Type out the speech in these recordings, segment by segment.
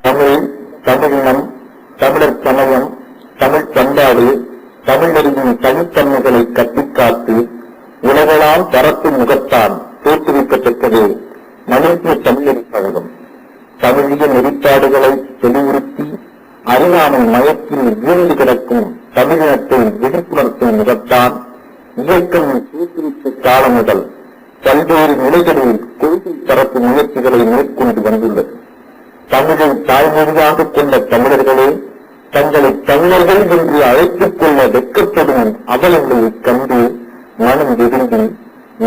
தமிழ், தமிழினம், தமிழர் சமயம், தமிழ் பண்பாடு, தமிழறிவின் தனித்தன்மைகளை கட்டிக்காத்து உலகளால் பரப்பும் முகத்தான் தோற்றுவிக்கத்தக்கது மலேசிய தமிழறி கழகம். தமிழிய நெறிப்பாடுகளை தெளிவுறுத்தி அறியாமை மயத்தில் வீழ்ந்து கிடக்கும் தமிழினத்தை விழிப்புணர்த்தும் முகத்தான் இயக்கம் தோற்றுவித்த காலம் முதல் பல்வேறு நிலைகளில் கொள்கை பரப்பு முயற்சிகளை மேற்கொண்டு வந்துள்ளது. தமிழை தாய்மொழியாக கொண்ட தமிழர்களே தங்களை தமிழர்கள் என்று அழைத்துக் கொள்ள வெட்கப்படும் அவலங்களை கண்டு மனம் விரும்பி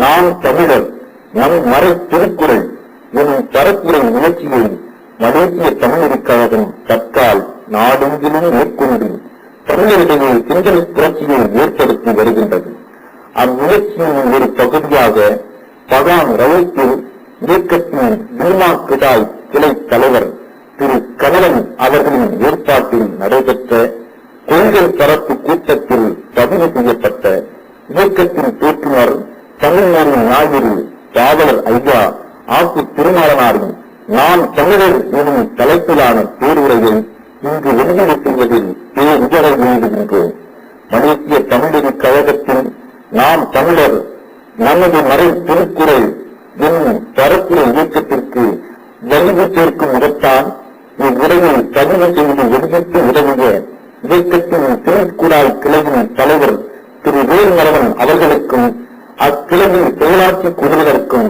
நாம் தமிழர் நம் மறை திருக்குறள் எனும் பரப்புரை முயற்சியை மலேசிய தமிழறி கழகம் தற்கால் நாடெங்கிலும் மேற்கொண்டு தமிழர்களிடையே சிந்தனை புரட்சியை ஏற்படுத்தி வருகின்றது. அம்முயற்சியின் ஒரு பகுதியாக பகான் ரவுத்தில் இயக்கத்தின் பீமா கிடாய் கிளை தலைவர் திரு கமலன் அவர்களின் ஏற்பாட்டில் நடைபெற்ற கொள்கை பரப்பு கூட்டத்தில் பதிவு செய்யப்பட்ட இயக்கத்தின் தோற்றுநர் தமிழ்நாட்டின் ஞாயிறு பாவலர் ஐயா ஆக்கு திருமாறனாரின் நாம் தமிழர் எனும் தலைப்பிலான பேருரையை இங்கு வெளியீடு செய்வதில் பேருரை வேண்டுகின்றோம். மலேசிய தமிழறி கழகத்தின் நாம் தமிழர் நமது மறை திருக்குறள் என்னும் பரப்புரை இயக்கத்திற்கு வலிவு சேர்க்கும் முகத்தான் இவ்வுரையை பதிவு செய்து வெளியிட்டு உதவிய இயக்கத்தின் திருக்குறாய் கிளையின் தலைவர் திரு வேல்மரவன் அவர்களுக்கும் அக்கிளையின் செயலாட்சி குழுவினருக்கும்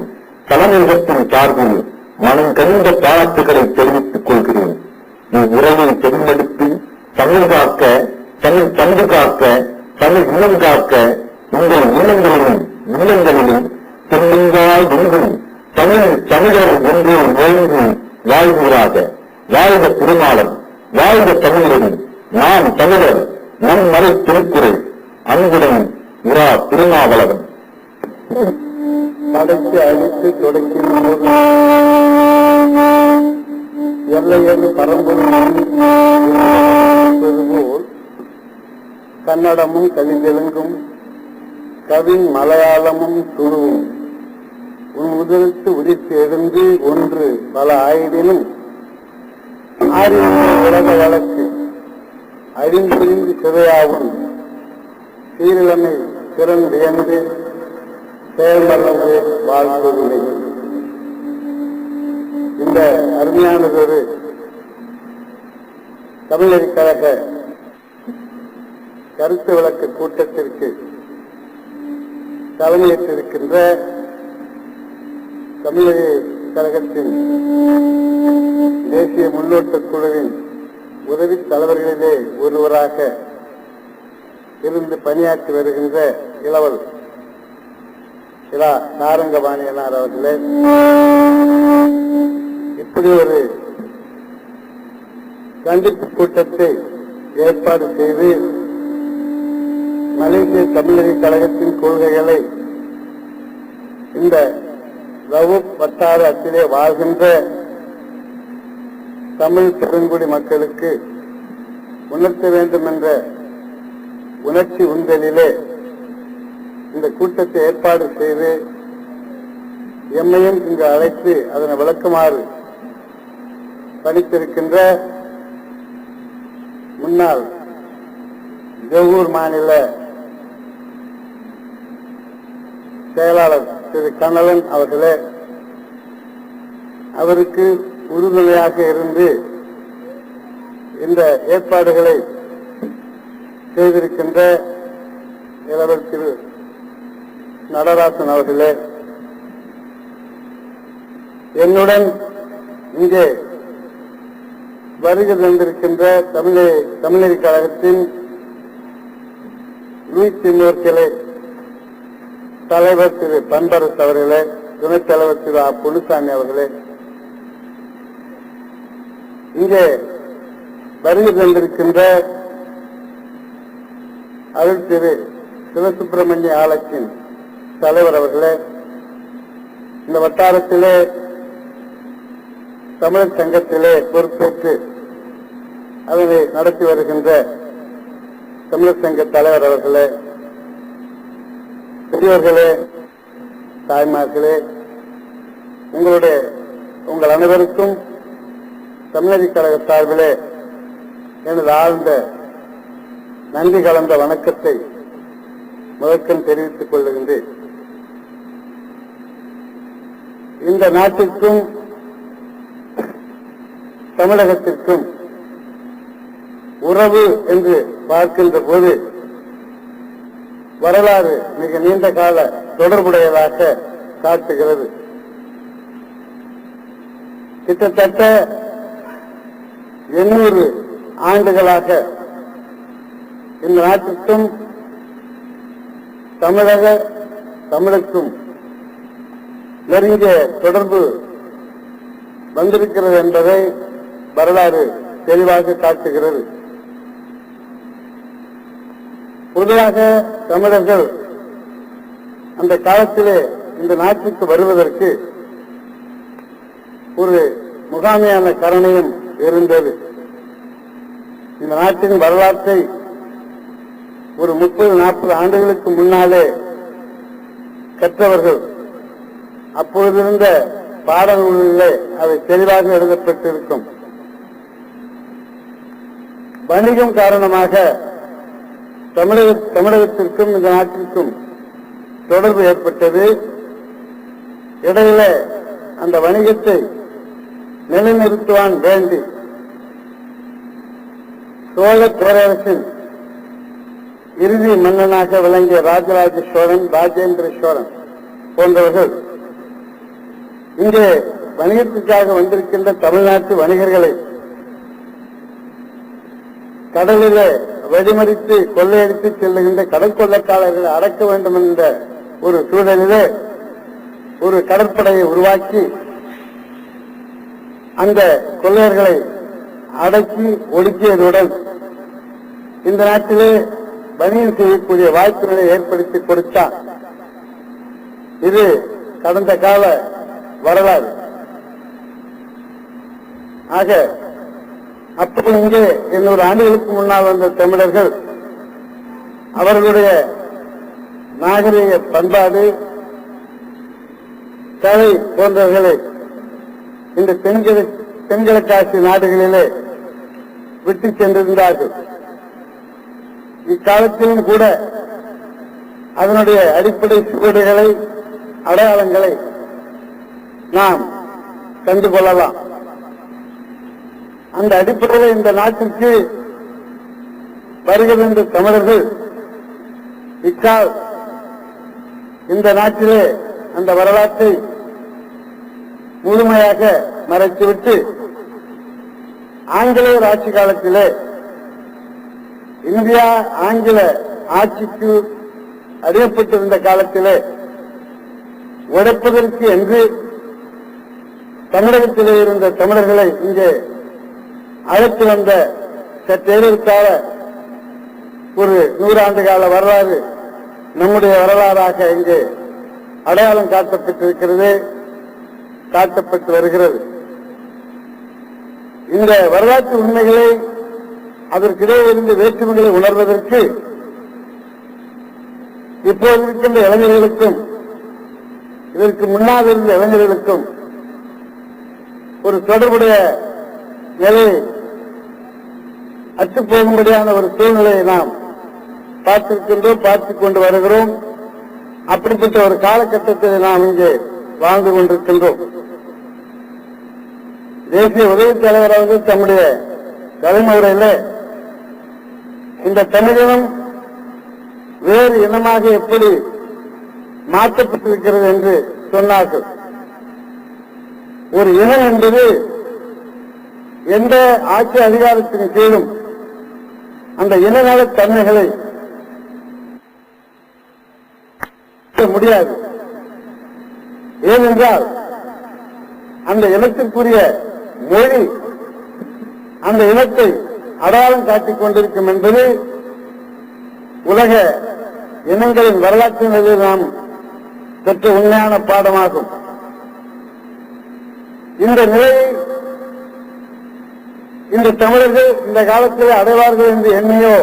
தலைமையகத்தின் சார்பில் மனம் கனிந்த பாராட்டுகளை தெரிவித்துக் கொள்கிறேன். இவ்வுரையை தேர்ந்தெடுத்து தமிழ் காக்க, தமிழ் பண்பு காக்க, தமிழ் இனம் காக்க உங்கள் உள்ளங்களிலும் இல்லங்களிலும் தென்னிங்காய் எங்கும் தமிழ் தமிழர் ஒன்றே ஓய்ந்து வாழ்வீராக. வாழ்க திருமாலன், வாழ்க தமிழர், நாம் தமிழர், நம் மறை திருக்குறள். அன்புடன் இரா திருமாவளவன். படைத்து அழித்து தொடக்கின் போது எல்லையது பரம்பொருள் போல் கன்னடமும் கலிதெலுங்கும் கவின் மலையாளமும் துருவும் உன் முதலுக்கு உதித்து எழுந்து ஒன்று பல ஆயினும் உலக வழக்கு அழிந்திருந்து சிதையாவும் சீரிழமை திறந்து செயல்மல்லது வாழ்வதில்லை. இந்த அருமையானதொரு தமிழறி கழக கருத்து விளக்க கூட்டத்திற்கு தலைமையேற்றிருக்கின்ற தமிழறி கழகத்தின் தேசிய முன்னோட்ட குழுவின் உதவி தலைவர்களிலே ஒருவராக இருந்து பணியாற்றி வருகின்ற இளவல் சாரங்கபாணியனார் அவர்களே, இப்படி ஒரு கண்டிப்பு கூட்டத்தை ஏற்பாடு செய்து மலேசிய தமிழறி கழகத்தின் கொள்கைகளை இந்த ரவுப் வட்டார அத்திலே வாழ்கின்ற தமிழ் பெருங்குடி மக்களுக்கு உணர்த்த வேண்டும் என்ற உணர்ச்சி உந்தலிலே இந்த கூட்டத்தை ஏற்பாடு செய்து எம்மையும் இங்கு அழைத்து அதனை விளக்குமாறு பணித்திருக்கின்ற முன்னாள் ஜோகூர் மாநில செயலாளர் திரு கண்ணலன் அவர்களே, அவருக்கு உறுதுணையாக இருந்து இந்த ஏற்பாடுகளை செய்திருக்கின்ற இளவர் திரு நடராசன் அவர்களே, என்னுடன் இங்கே வருகை தந்திருக்கின்ற தமிழறி கழகத்தின் கிளை தலைவர் திரு பண்பரசு அவர்களே, துணைத் தலைவர் திரு பொன்னுசாமி அவர்களே, இங்கே வருகை தந்திருக்கின்ற அருள் திரு சிவசுப்பிரமணிய ஆலயத்தின் தலைவர் அவர்களே, இந்த வட்டாரத்திலே தமிழர் சங்கத்திலே பொறுப்பேற்று அதனை நடத்தி வருகின்ற தமிழர் சங்க தலைவர் அவர்களே, பெரியவர்களே, தாய்மார்களே, உங்கள் அனைவருக்கும் தமிழறிக் கழக சார்பிலே எனது ஆழ்ந்த நன்றி கலந்த வணக்கத்தை முதற்கண் தெரிவித்துக் கொள்ளுகின்றேன். இந்த நாட்டிற்கும் தமிழகத்திற்கும் உறவு என்று பார்க்கின்ற போது வரலாறு மிக நீண்ட கால தொடர்புடையதாக காட்டுகிறது. கிட்டத்தட்ட 800 ஆண்டுகளாக இந்த நாட்டிற்கும் தமிழுக்கும் நெருங்கிய தொடர்பு வந்திருக்கிறது என்பதை வரலாறு தெளிவாக காட்டுகிறது. பொதுவாக தமிழர்கள் அந்த காலத்திலே இந்த நாட்டுக்கு வருவதற்கு ஒரு முகாமையான காரணம் இருந்தது. இந்த நாட்டின் வரலாற்றை ஒரு 30-40 ஆண்டுகளுக்கு முன்னாலே கற்றவர்கள் அப்பொழுதிருந்த பாடநூலிலே அவை தெளிவாக எழுதப்பட்டிருக்கும். வணிகம் காரணமாக தமிழகத்திற்கும் இந்த நாட்டிற்கும் தொடர்பு ஏற்பட்டது. இடையில அந்த வணிகத்தை நிலைநிறுத்துவான் வேண்டி சோழ பேரரசின் இறுதி மன்னனாக விளங்கிய ராஜராஜ சோழன், ராஜேந்திர சோழன் போன்றவர்கள் இங்கே வணிகத்திற்காக வந்திருக்கின்ற தமிழ்நாட்டு வணிகர்களை கடலிலே வழிமறித்து கொள்ளையடித்து செல்லுகின்ற கடல் கொள்ளைக்காரர்களை அடக்க வேண்டும் என்ற ஒரு சூழலிலே ஒரு கடற்படையை உருவாக்கி அந்த கொள்ளையர்களை அடக்கி ஒடுக்கியதுடன் இந்த நாட்டிலே வணிகம் செய்யக்கூடிய வாய்ப்புகளை ஏற்படுத்தி கொடுத்தார். இது கடந்த கால வரலாறு. ஆக அப்போ இங்கே 800 ஆண்டுகளுக்கு முன்னால் வந்த தமிழர்கள் அவர்களுடைய நாகரிக பண்பாடு, கலை போன்றவர்களை இந்த தென்கிழக்காசிய நாடுகளிலே விட்டு சென்றிருந்தார்கள். இக்காலத்திலும் கூட அதனுடைய அடிப்படை சுவடுகளை, அடையாளங்களை நாம் கண்டுகொள்ளலாம். அந்த அடிப்படையில் இந்த நாட்டிற்கு வருகின்ற தமிழர்கள் இக்கால் இந்த நாட்டிலே அந்த வரலாற்றை முழுமையாக மறைத்துவிட்டு ஆங்கிலேயர் ஆட்சி காலத்திலே இந்தியா ஆங்கில ஆட்சிக்கு அடிமைப்பட்டிருந்த காலத்திலே உடைப்பதற்கு என்று தமிழகத்திலே இருந்த தமிழர்களை இங்கே அழைத்து வந்த சற்றேற்கால ஒரு 100 ஆண்டு கால வரலாறு நம்முடைய வரலாறாக இங்கே அடையாளம் காட்டப்பட்டிருக்கிறது, காட்டப்பட்டு வருகிறது. இந்த வரலாற்று உண்மைகளை அதற்கிடையே இருந்து வேற்றுமைகளை உணர்வதற்கு இப்போது இருக்கின்ற இளைஞர்களுக்கும் இதற்கு முன்னால் இருந்த இளைஞர்களுக்கும் ஒரு தொடர்புடைய நிலையை அற்றுப்போகும்படியான ஒரு சூழ்நிலையை நாம் பார்த்திருக்கின்றோம், பார்த்துக் கொண்டு வருகிறோம். அப்படிப்பட்ட ஒரு காலகட்டத்தில் நாம் இங்கே வாழ்ந்து கொண்டிருக்கின்றோம். தேசிய உதவித் தலைவர் அவர்கள் தம்முடைய தலைமுறையில் இந்த தமிழினம் வேறு இனமாக எப்படி மாற்றப்பட்டிருக்கிறது என்று சொன்னார்கள். ஒரு இனம் என்பது எந்த ஆட்சி அதிகாரத்தின் கீழும் அந்த இனநலத் தன்மைகளை முடியாது. ஏனென்றால் அந்த இனத்திற்குரிய மொழி அந்த இனத்தை அடையாளம் காட்டிக் கொண்டிருக்கும் என்பது உலக இனங்களின் வரலாற்றினிலே நாம் பெற்ற உண்மையான பாடமாகும். இந்த நிலையை இந்த தமிழர்கள் இந்த காலத்தில் அடைவார்கள் என்று எண்ணியோ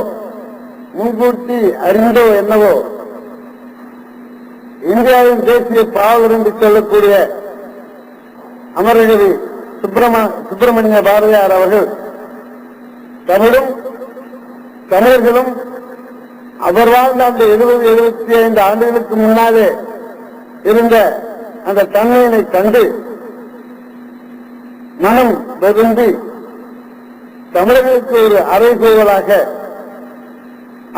முன்கூட்டி அறிந்தோ என்னவோ இந்தியாவின் தேசிய பாவலர் என்று சொல்லக்கூடிய அமரகிரி சுப்பிரமணிய பாரதியார் அவர்கள் தமிழும் தமிழர்களும் அவர் வாழ்ந்த அந்த 70-75 ஆண்டுகளுக்கு முன்னாலே இருந்த அந்த தன்மையினை கண்டு மனம் வெகுந்தி தமிழர்களுக்கு ஒரு அறைகூவலாக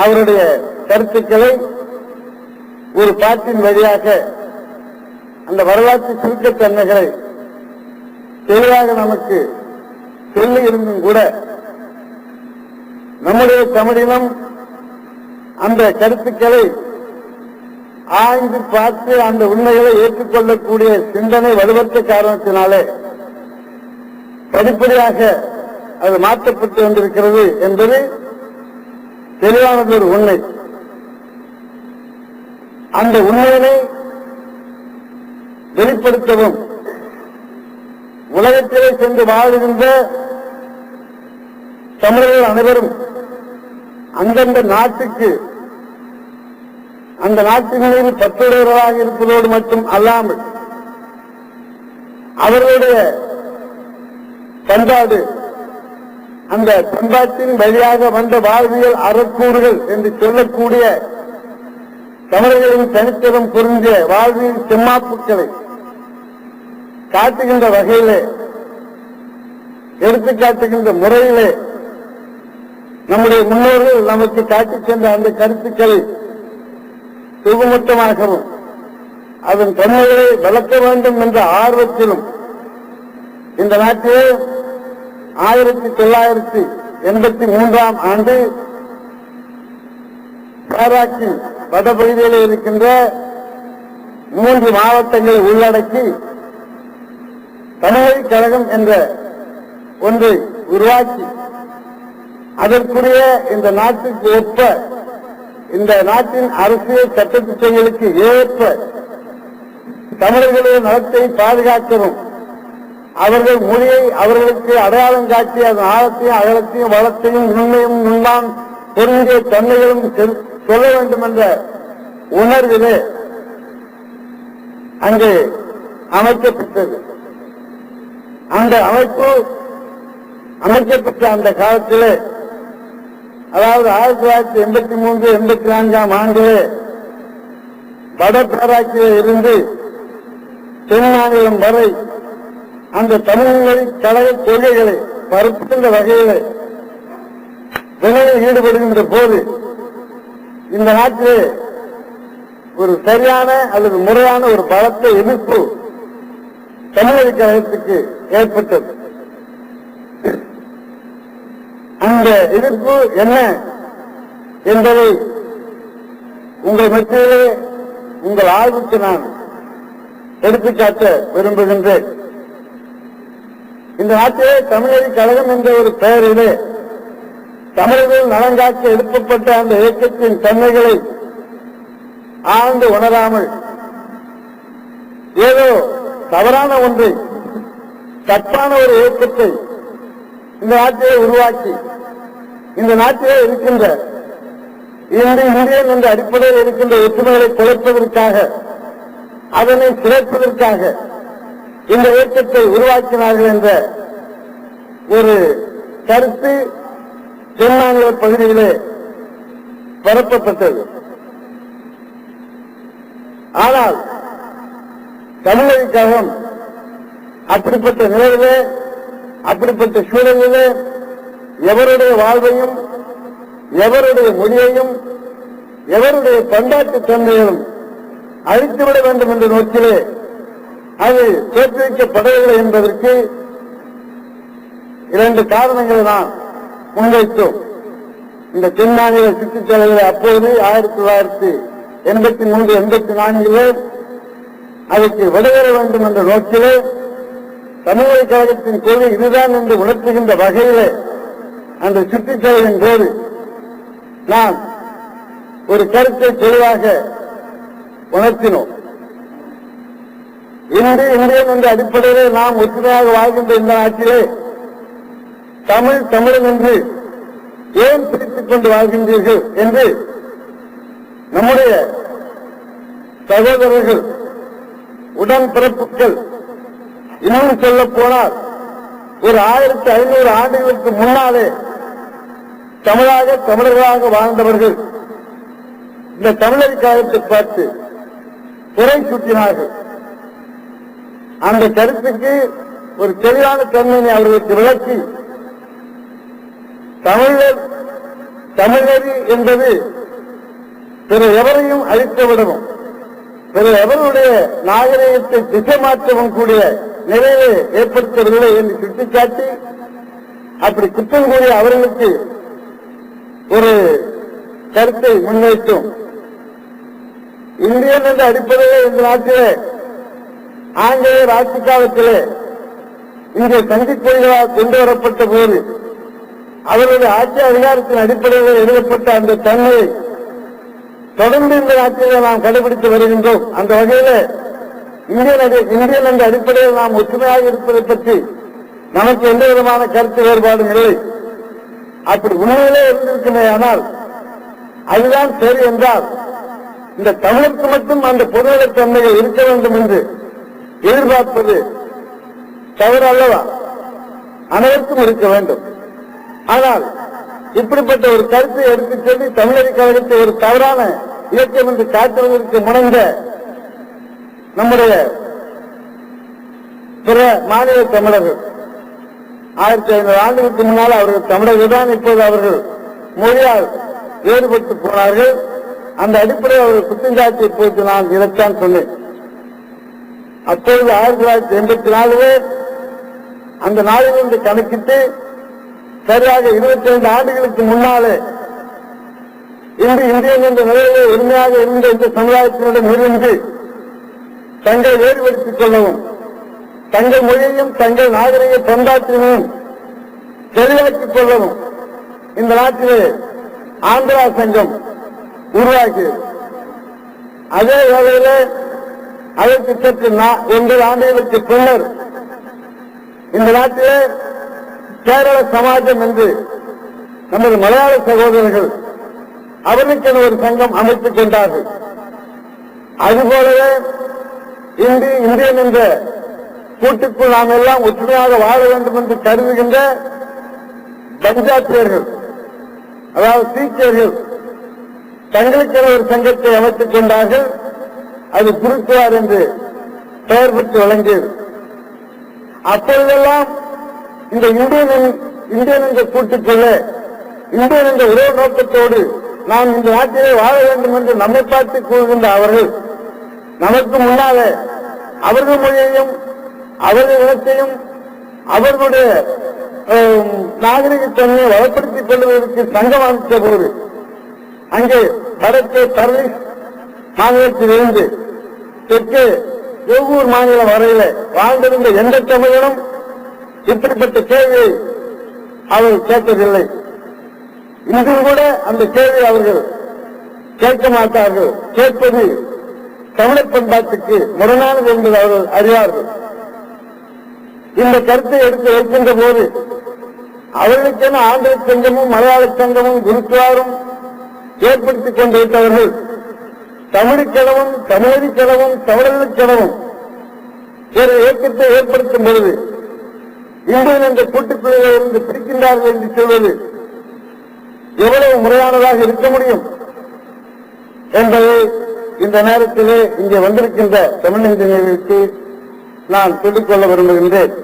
அவருடைய கருத்துக்களை ஒரு பாட்டின் வழியாக அந்த வரலாற்று சுருக்கத்தன்மைகளை தெளிவாக நமக்கு சொல்லி இருந்தும் கூட நம்முடைய தமிழினம் அந்த கருத்துக்களை ஆய்ந்து பார்த்து அந்த உண்மைகளை ஏற்றுக்கொள்ளக்கூடிய சிந்தனை வலுவற்ற காரணத்தினாலே படிப்படியாக அது மாற்றப்பட்டு வந்திருக்கிறது என்பது தெளிவானது ஒரு உண்மை. அந்த உண்மையினை வெளிப்படுத்தவும் உலகத்திலே சென்று வாழுகின்ற தமிழர்கள் அனைவரும் அந்தந்த நாட்டுக்கு அந்த நாட்டின் மீது பற்றுடையவர்களாக இருப்பதோடு மட்டும் அல்லாமல் அவர்களுடைய பண்பாடு அந்த பண்பாட்டின் வழியாக வந்த வாழ்வியல் அறக்கூறுகள் என்று சொல்லக்கூடிய தமிழர்களின் தனித்துவம் பொருந்திய வாழ்வியல் செம்மாப்புக்களை காட்டுகின்ற வகையிலே எடுத்துக்காட்டுகின்ற முறையிலே நம்முடைய முன்னோர்கள் நமக்கு காட்டிச் சென்ற அந்த கருத்துக்களை சுகமொத்தமாகவும் அதன் தன்மைகளை வளர்க்க வேண்டும் என்ற ஆர்வத்திலும் இந்த நாட்டிலே 1983 ஆண்டு பாராக்கின் வடபகுதியில் இருக்கின்ற 3 மாவட்டங்களை உள்ளடக்கி தமிழ் கழகம் என்ற ஒன்றை உருவாக்கி அதற்குரிய இந்த நாட்டுக்கு ஒப்ப இந்த நாட்டின் அரசியல் சட்டத்திட்டங்களுக்கு ஏற்ப தமிழர்களுடைய நலத்தை பாதுகாக்கவும் அவர்கள் மொழியை அவர்களுக்கு அடையாளம் காட்டி அதன் ஆழத்தையும் அகலத்தையும் வளத்தையும் உண்மையும் நுண்ணான் பொருந்திய தன்மைகளும் சொல்ல வேண்டும் என்ற உணர்விலே அங்கே அமைக்கப்பட்டது. அந்த அமைப்பு அமைக்கப்பட்ட அந்த காலத்திலே அதாவது 1983-84 ஆண்டிலே வடபேராக்கிலே இருந்து தென் மாநிலம் வரை அந்த தமிழ்மொழி கழக கொள்கைகளை பரப்புகின்ற வகையிலே வினையில் ஈடுபடுகின்ற போது இந்த நாட்டிலே ஒரு சரியான அல்லது முறையான ஒரு பலத்த எதிர்ப்பு தமிழ்மொழி கழகத்துக்கு ஏற்பட்டது. அந்த எதிர்ப்பு என்ன என்பதை உங்கள் மத்தியிலே உங்கள் ஆய்வுக்கு நான் எடுத்துக்காட்ட விரும்புகின்றேன். இந்த நாட்டிலே தமிழறி கழகம் என்ற ஒரு பெயரிலே தமிழர்கள் நலங்காக்க எழுப்பப்பட்ட அந்த இயக்கத்தின் தன்மைகளை ஆழ்ந்து உணராமல் ஏதோ தவறான ஒன்றை தப்பான ஒரு இயக்கத்தை இந்த நாட்டிலே உருவாக்கி இந்த நாட்டிலே இருக்கின்ற இந்தியன் என்ற அடிப்படையில் இருக்கின்ற ஒற்றுமைகளை குலைப்பதற்காக அதனை சிதைப்பதற்காக இந்த இயக்கத்தை உருவாக்கினார்கள் என்ற ஒரு கருத்து தென்மாநில பகுதியிலே பரப்பப்பட்டது. ஆனால் தமிழக கழகம் அப்படிப்பட்ட நிலையிலே அப்படிப்பட்ட சூழலிலே எவருடைய வாழ்வையும் எவருடைய மொழியையும் எவருடைய பண்பாட்டு தன்மைகளும் அழித்துவிட வேண்டும் என்ற நோக்கிலே அது தோற்றுவிக்கப்படவில்லை என்பதற்கு 2 காரணங்களை நாம் முன்வைத்தோம். இந்த தென்மாநில சுற்றுச் தலைவரை அப்போது 1983-84 அதற்கு விடைபெற வேண்டும் என்ற நோக்கிலே தமிழக கழகத்தின் கொள்கை இதுதான் என்று உணர்த்துகின்ற வகையிலே அந்த சுற்றுச் தலைவரின் போது நாம் ஒரு கருத்தை தெளிவாக உணர்த்தினோம். இந்தியன் என்ற அடிப்படையிலே நாம் ஒற்றுமையாக வாழ்கின்ற இந்த நாட்டிலே தமிழன் என்று ஏன் பிரித்துக் கொண்டு வாழ்கின்றீர்கள் என்று நம்முடைய சகோதரர்கள் உடன்பிறப்புகள் இன்னும் சொல்ல போனால் ஒரு 1500 ஆண்டுகளுக்கு முன்னாலே தமிழர்களாக வாழ்ந்தவர்கள் இந்த தமிழரிக்காலத்தை பார்த்து குறை சுட்டினார்கள். அந்த கருத்துக்கு ஒரு தெளிவான தன்மையை அவர்களுக்கு விளக்கி, தமிழரி என்பது பிற எவரையும் அழித்து விடவும், பிற எவருடைய நாகரிகத்தை திசை மாற்றவும் கூடிய நிறைவை ஏற்படுத்தவில்லை என்று சுட்டிக்காட்டி, அப்படி குற்றம் கூறிய அவர்களுக்கு ஒரு கருத்தை முன்வைத்தோம். இந்தியன் என்ற அடிப்படையில் இந்த நாட்டிலே ஆங்கிலேயர் ஆட்சி காலத்திலே இங்கே சங்கிக் கொள்கைகளால் கொண்டு வரப்பட்ட போது அவருடைய ஆட்சி அதிகாரத்தின் அடிப்படையில் எழுதப்பட்ட அந்த தன்மையை தொடர்ந்து இந்த நாட்டிலே நாம் கடைபிடித்து வருகின்றோம். அந்த வகையில் இந்தியன் என்ற அடிப்படையில் நாம் ஒற்றுமையாக இருப்பதை பற்றி நமக்கு எந்த விதமான கருத்து வேறுபாடும் இல்லை. அப்படி உண்மையிலே இருந்திருக்குமே ஆனால் அதுதான் சரி என்றால் இந்த தமிழுக்கு மட்டும் அந்த பொதுநலத்தன்மையை இருக்க வேண்டும் என்று எதிர்பார்ப்பது தவறு அல்லவா? அனைவருக்கும் இருக்க வேண்டும். ஆனால் இப்படிப்பட்ட ஒரு கருத்தை எடுத்துச் சொல்லி தமிழக கழகத்தை ஒரு தவறான இயக்கம் என்று காட்டுவதற்கு முனைந்த நம்முடைய பிற மாநில தமிழர்கள் 1500 ஆண்டுகளுக்கு முன்னால் அவர்கள் தமிழர்கள் தான், இப்போது அவர்கள் மொழியால் வேறுபட்டு போனார்கள். அந்த அடிப்படையில் அவர்கள் குற்றஞ்சாட்டியை போட்டு நான் இதைத்தான் சொன்னேன். அப்பொழுது 1984 அந்த நாளிலிருந்து கணக்கிட்டு சரியாக 25 ஆண்டுகளுக்கு முன்னாலே இன்று இந்தியன் என்ற நிலையிலே உரிமையாக இருந்த இந்த சமுதாயத்தினுடன் இருந்து தங்களை வேறுபடுத்திக் கொள்ளவும், தங்கள் மொழியையும் தங்கள் நாகரிக பண்பாட்டினையும் தெளிவாக்கிக் கொள்ளவும் இந்த நாட்டிலே ஆந்திரா சங்கம் உருவாக்கியது. அதே வேளையிலே அதற்கு சற்று 9 ஆண்டுகளுக்கு பின்னர் இந்த நாட்டிலே கேரள சமாஜம் என்று நமது மலையாள சகோதரர்கள் அவர்களுக்கென ஒரு சங்கம் அமைத்துக் கொண்டார்கள். அதுபோலவே இந்தியன் என்ற கூட்டுக்குள் நாம் எல்லாம் ஒற்றுமையாக வாழ வேண்டும் என்று கருதுகின்ற பஞ்சாபியர்கள், அதாவது சீக்கியர்கள் தங்களுக்கென ஒரு சங்கத்தை அமைத்துக் கொண்டார்கள். அது குருத்வார் என்று பெயர் பெற்று வழங்கியது. அப்பொழுதெல்லாம் இந்த இந்தியன் என்ற கூட்டுக்குள்ளே இந்தியன் என்ற ஒரே நோக்கத்தோடு நாம் இந்த நாட்டிலே வாழ வேண்டும் என்று நம்மை பார்த்து கூறுகின்ற அவர்கள் நமக்கு முன்னாலே அவர்கள் மொழியையும் அவர்கள் இனத்தையும் அவர்களுடைய நாகரிகத்தன்மையை வளப்படுத்திக் கொள்வதற்கு சங்கம் அமைத்த போது அங்கே வடக்கே பர்லிஸ் மாநிலத்திலிருந்து தெற்கே ஒவ்வொரு மாநிலம் வரையில வாழ்ந்திருந்த எந்த தமிழனும் இப்படிப்பட்ட கேள்வியை அவர்கள் கேட்டதில்லை. இன்றும் கூட அந்த கேள்வியை அவர்கள் கேட்க மாட்டார்கள். கேட்பது தமிழர் பண்பாட்டுக்கு முரணானது என்பது அவர்கள் அறிவார்கள். இந்த கருத்தை எடுத்து வைக்கின்ற போது அவர்களுக்கென ஆந்திர சங்கமும் மலையாள சங்கமும் குருத்வாரும் ஏற்படுத்திக் கொண்டிருந்தவர்கள் தமிழுக்கெனவும் தமிழரிக்கெனவும் தமிழர்களுக்கெனவும் ஒரு இயக்கத்தை ஏற்படுத்தும் பொழுது இந்தியன் என்ற கூட்டுக்குழுவில் இருந்து பிரிக்கின்றார்கள் என்று சொல்வது எவ்வளவு முறையானதாக இருக்க முடியும் என்பதை இந்த நேரத்திலே இங்கே வந்திருக்கின்ற தமிழ் இந்தியர்களுக்கு நான் சொல்லிக்கொள்ள விரும்புகின்றேன்.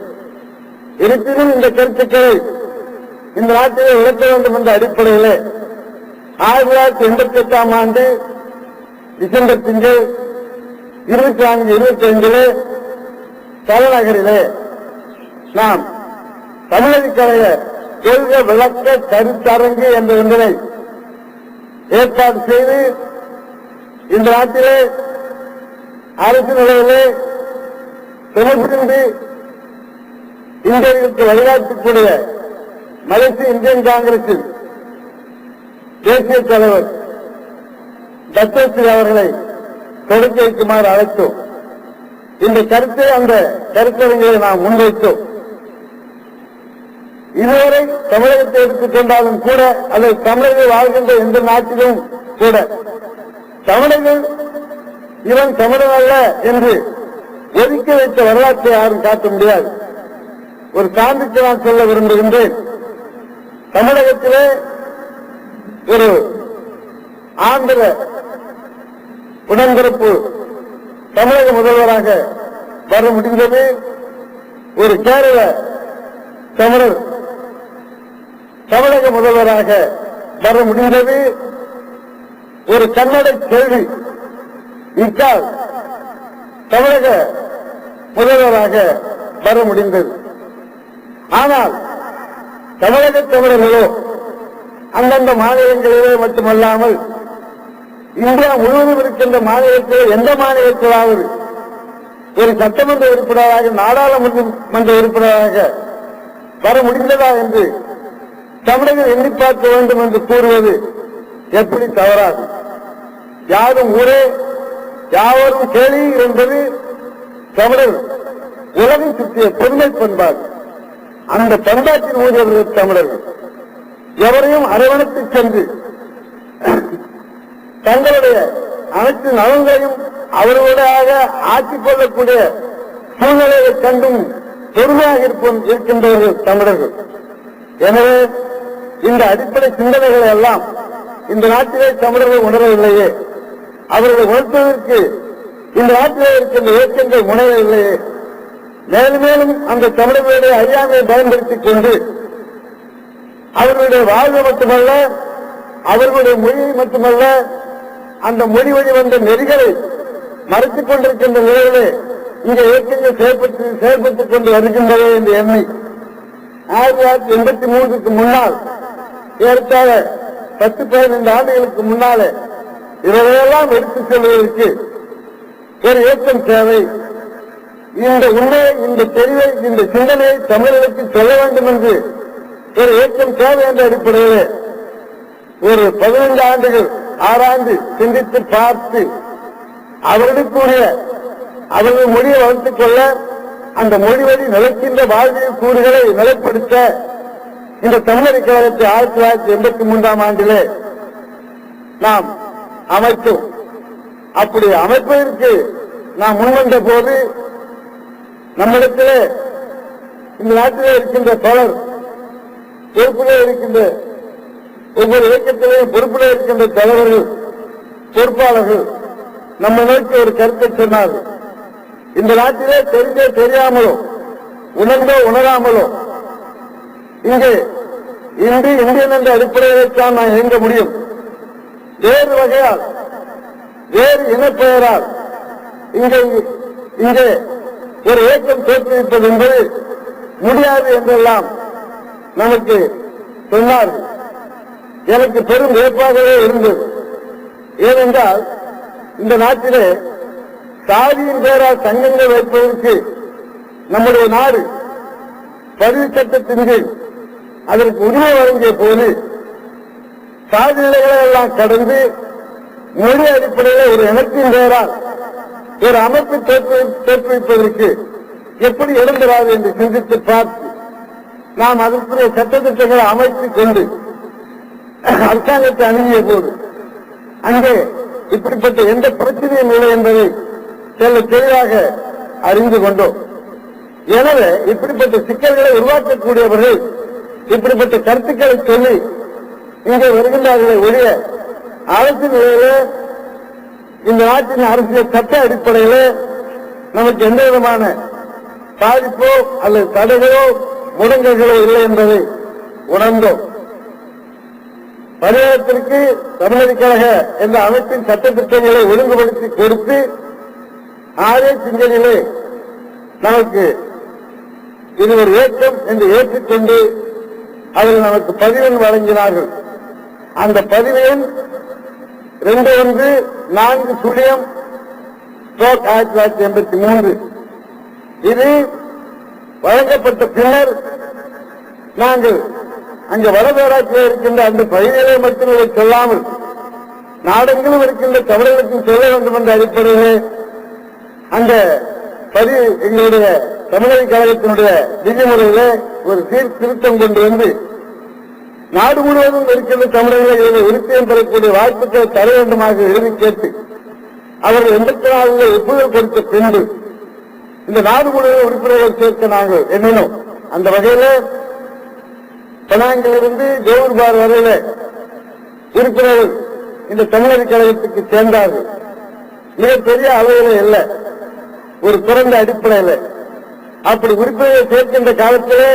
இருப்பினும் இந்த கருத்துக்களை இந்த நாட்டிலே உயர்த்த வேண்டும் என்ற அடிப்படையிலே 1988 ஆண்டு டிசம்பர் திங்கள் 24-25 தலைநகரிலே நாம் தமிழக கழக கொள்கை விளக்க கருத்தரங்கு என்ற ஒன்றை ஏற்பாடு செய்து இந்த நாட்டிலே அரசு நிலையிலே துணைபுரிந்து இந்தியர்களுக்கு வழிகாட்டக்கூடிய மலேசிய இந்தியன் காங்கிரசின் தேசிய தலைவர் தத்தோஸ்ரீ அவர்களை தொடக்கி வைக்குமாறு அழைத்தோம். இந்த கருத்தை அந்த கருத்தரங்களை நாம் முன்வைத்தோம். இதுவரை தமிழகத்தை எடுத்துக் கொண்டாலும் கூட அதை தமிழர்கள் வாழ்கின்ற எந்த நாட்டிலும் கூட தமிழர்கள் இவன் தமிழன் அல்ல என்று ஒதுக்கி வைத்த வரலாற்றை யாரும் காட்ட முடியாது. ஒரு சான்றுக்கு நான் சொல்ல விரும்புகின்றேன். தமிழகத்திலே ஒரு ஆந்திர உடன்பிறப்பு தமிழக முதல்வராக வர முடிந்தது. ஒரு கேரள தமிழர் தமிழக முதல்வராக வர முடிந்தது. ஒரு கன்னட கேள்வி இக்கால் தமிழக முதல்வராக வர முடிந்தது. ஆனால் தமிழக தமிழர்களோ அந்தந்த மாநிலங்களிலே மட்டுமல்லாமல் இந்தியா முழுவதும் இருக்கின்ற மாநிலத்தில் எந்த மாநிலத்திலாவது ஒரு சட்டமன்ற உறுப்பினராக நாடாளுமன்ற உறுப்பினராக வர முடிந்ததா என்று தமிழர்கள் எண்ணி பார்க்க வேண்டும் என்று கூறுவது எப்படி தவறாது? யாரும் ஊரே யாவரும் கேள்வி என்பது தமிழர் உலகம் சுற்றிய பெருமை பண்பாடு. அந்த பண்பாட்டின் ஊழியர்கள் தமிழர்கள் எவரையும் அரவணைத்து சென்று தங்களுடைய அனைத்து நலன்களையும் அவர்களாக ஆக்கிக் கொள்ளக்கூடிய சூழ்நிலையை கண்டும் பொறுமையாக இருக்கின்றவர்கள் தமிழர்கள். எனவே இந்த அடிப்படை சிந்தனைகளை எல்லாம் இந்த நாட்டிலே தமிழர்கள் உணரவில்லையே, அவர்களை உணர்த்துவதற்கு இந்த நாட்டிலே இருக்கின்ற இயக்கங்கள் முனையவில்லையே. மேலும் மேலும் அந்த தமிழர்களுடைய அறியாமையை பயன்படுத்திக் கொண்டு அவர்களுடைய வாழ்வு மட்டுமல்ல, அவர்களுடைய மொழியை மட்டுமல்ல, அந்த மொழி வழி வந்த நெறிகளை மறைத்துக் கொண்டிருக்கின்ற நிலையிலே இங்கே இயக்கங்கள் செயல்பட்டுக் கொண்டு வருகின்றன என்று எண்ணி 1983க்கு முன்னால் ஏற்கால 10-15 ஆண்டுகளுக்கு முன்னாலே இவரையெல்லாம் எடுத்துச் செல்வதற்கு ஒரு இயக்கம் தேவை. இந்த உண்மையை, இந்த தெளிவை, இந்த சிந்தனையை தமிழர்களுக்கு சொல்ல வேண்டும் என்று ஒரு இயக்கம் தேவை என்ற அடிப்படையிலே ஒரு 15 ஆண்டுகள் ஆராய்ந்து சிந்தித்து பார்த்து அவர்களுக்குரிய அவர்கள் மொழியை வளர்த்துக் கொள்ள அந்த மொழி வழி நிலைக்கின்ற வாழ்வியல் கூறுகளை நிலைப்படுத்த இந்த தமிழர் கழகத்தை 1983ஆம் ஆண்டிலே நாம் அமைத்தோம். அப்படி அமைப்பதற்கு நாம் முன்வந்த போது நம்மிடத்திலே இந்த நாட்டிலே இருக்கின்ற பலர் பொறுப்பிலே இருக்கின்ற ஒவ்வொரு இயக்கத்திலேயும் பொறுப்பிலே இருக்கின்ற தலைவர்கள், பொறுப்பாளர்கள் நம்ம நோக்கி ஒரு கருத்தை சொன்னார்கள். இந்த நாட்டிலே தெரிந்தோ தெரியாமலோ உணர்ந்தோ உணராமலோ இங்கே இந்தியன் என்ற அடிப்படையில்தான் நான் இயங்க முடியும். வேறு வகையால் வேறு இனப்பெயரால் இங்கே ஒரு இயக்கம் தோற்றுவிப்பது என்பது முடியாது என்றெல்லாம் நமக்கு சொன்னார்கள். எனக்கு பெரும் வியப்பாகவே இருந்தது. ஏனென்றால் இந்த நாட்டிலே சாதியின் பெயரால் சங்கங்கள் வைப்பதற்கு நம்முடைய நாடு பதிவு சட்டத்தின் கீழ் அதற்கு உரிமை வழங்கிய போது சாதி நிலைகளை எல்லாம் கடந்து மொழி அடிப்படையில் ஒரு இனத்தின் பெயரால் ஒரு அமைப்பை தோற்றுவிப்பதற்கு எப்படி எழுந்துறாது என்று சிந்தித்து பார்த்து நாம் அதற்குரிய சட்டத்திட்டங்களை அமைத்துக் கொண்டு அரசாங்கத்தை அணுகிய போது அங்கே இப்படிப்பட்ட எந்த பிரச்சனையும் இல்லை என்பதை தெளிவாக அறிந்து கொண்டோம். எனவே இப்படிப்பட்ட சிக்கல்களை உருவாக்கக்கூடியவர்கள் இப்படிப்பட்ட கருத்துக்களை சொல்லி இங்கே வருகின்றார்களே ஒழிய அரசு நிலையில இந்த நாட்டின் அரசியல் சட்ட அடிப்படையில் நமக்கு எந்த விதமான பாதிப்போ அல்லது தடைகளோ முடங்கல்களோ இல்லை என்பதை உணர்ந்தோம். பரிகாரத்திற்கு தமிழர் கழக என்ற அமைப்பின் சட்டத்திட்டங்களை ஒழுங்குபடுத்தி கொடுத்து 6 திங்களிலே நமக்கு இது ஒரு இயக்கம் என்று ஏற்றுக்கொண்டு அவர்கள் நமக்கு பதிவெண் வழங்கினார்கள். அந்த பதிவெண் 2140/1983 இது வழங்கப்பட்ட பின்னர் நாங்கள் அங்கு வடபேராட்சியில் இருக்கின்ற அந்த பகுதிகளை மட்டும் இதை சொல்லாமல் நாடெங்கிலும் இருக்கின்ற தமிழர்களுக்கும் சொல்ல வேண்டும் என்ற அடிப்படையிலே அந்த பதிவு எங்களுடைய தமிழர் கழகத்தினுடைய விதிமுறையிலே ஒரு சீர்திருத்தம் கொண்டு வந்து நாடு முழுவதும் இருக்கின்ற தமிழர்களை இதில் உறுப்பியம் பெறக்கூடிய வாய்ப்புகளை தர வேண்டுமாக எழுதி கேட்டு அவர்கள் 84 ஒப்புதல் கொடுத்த பின்பு இந்த நாடு முழுவதும் உறுப்பினர்கள் சேர்க்க நாங்கள் எண்ணினோம். அந்த வகையில பனாங்கிலிருந்து ஜோகர்பார் வரையில உறுப்பினர்கள் இந்த தமிழர் கழகத்துக்கு சேர்ந்தார்கள். மிகப்பெரிய அளவில் இல்லை, ஒரு குறைந்த அடிப்படையில். அப்படி உறுப்பினர்களை சேர்க்கின்ற காலத்திலே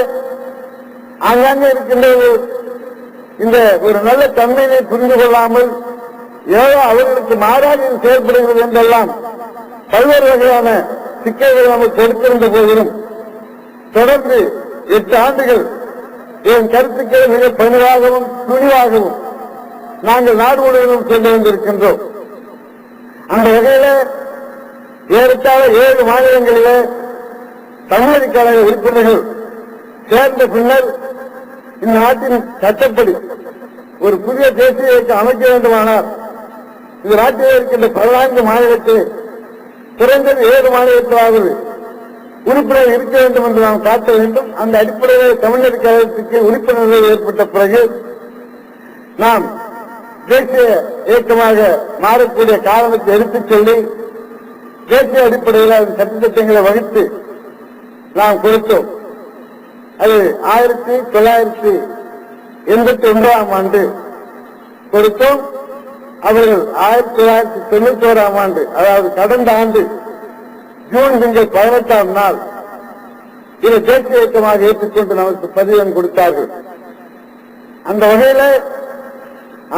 ஆங்காங்கே இருக்கின்ற இந்த ஒரு நல்ல தன்மையை புரிந்து கொள்ளாமல் ஏதோ அவர்களுக்கு மாறாக செயல்படுகிறது என்றெல்லாம் பல்வேறு வகையான சிக்கல்களை நமக்கு கொடுத்திருந்த போதிலும் தொடர்ந்து 8 ஆண்டுகள் என் கருத்துக்களை மிக பணிவாகவும் துணிவாகவும் நாங்கள் நாடு முழுவதும் சென்று வந்திருக்கின்றோம். அந்த வகையில ஏறத்தாழ 7 மாநிலங்களிலே தமிழர் கழக உறுப்பினர்கள் சேர்ந்த பின்னர் இந்த நாட்டின் சட்டப்படி ஒரு புதிய தேசிய இயக்கம் அமைக்க வேண்டுமானால் இந்த நாட்டில் இருக்கின்ற 14 மாநிலத்தில் குறைந்தது 7 மாநிலத்திலாவது உறுப்பினர் இருக்க வேண்டும் என்று நாம் காட்ட வேண்டும். அந்த அடிப்படையில் தமிழர் கழகத்துக்கு உறுப்பினர்கள் ஏற்பட்ட பிறகு நாம் தேசிய இயக்கமாக மாறக்கூடிய காரணத்தை எடுத்துச் சொல்லி தேசிய அடிப்படையில் அதன் சட்டத்திட்டங்களை வகுத்து நாம் கொடுத்தோம். அது 1981ஆம் ஆண்டு கொடுத்தோம். அவர்கள் 1991ஆம் ஆண்டு, அதாவது கடந்த ஆண்டு ஜூன் திங்கள் 18ஆம் நாள் இதை தேசிய இயக்கமாக ஏற்றுக்கொண்டு நமக்கு பதிவெண் கொடுத்தார்கள். அந்த வகையில்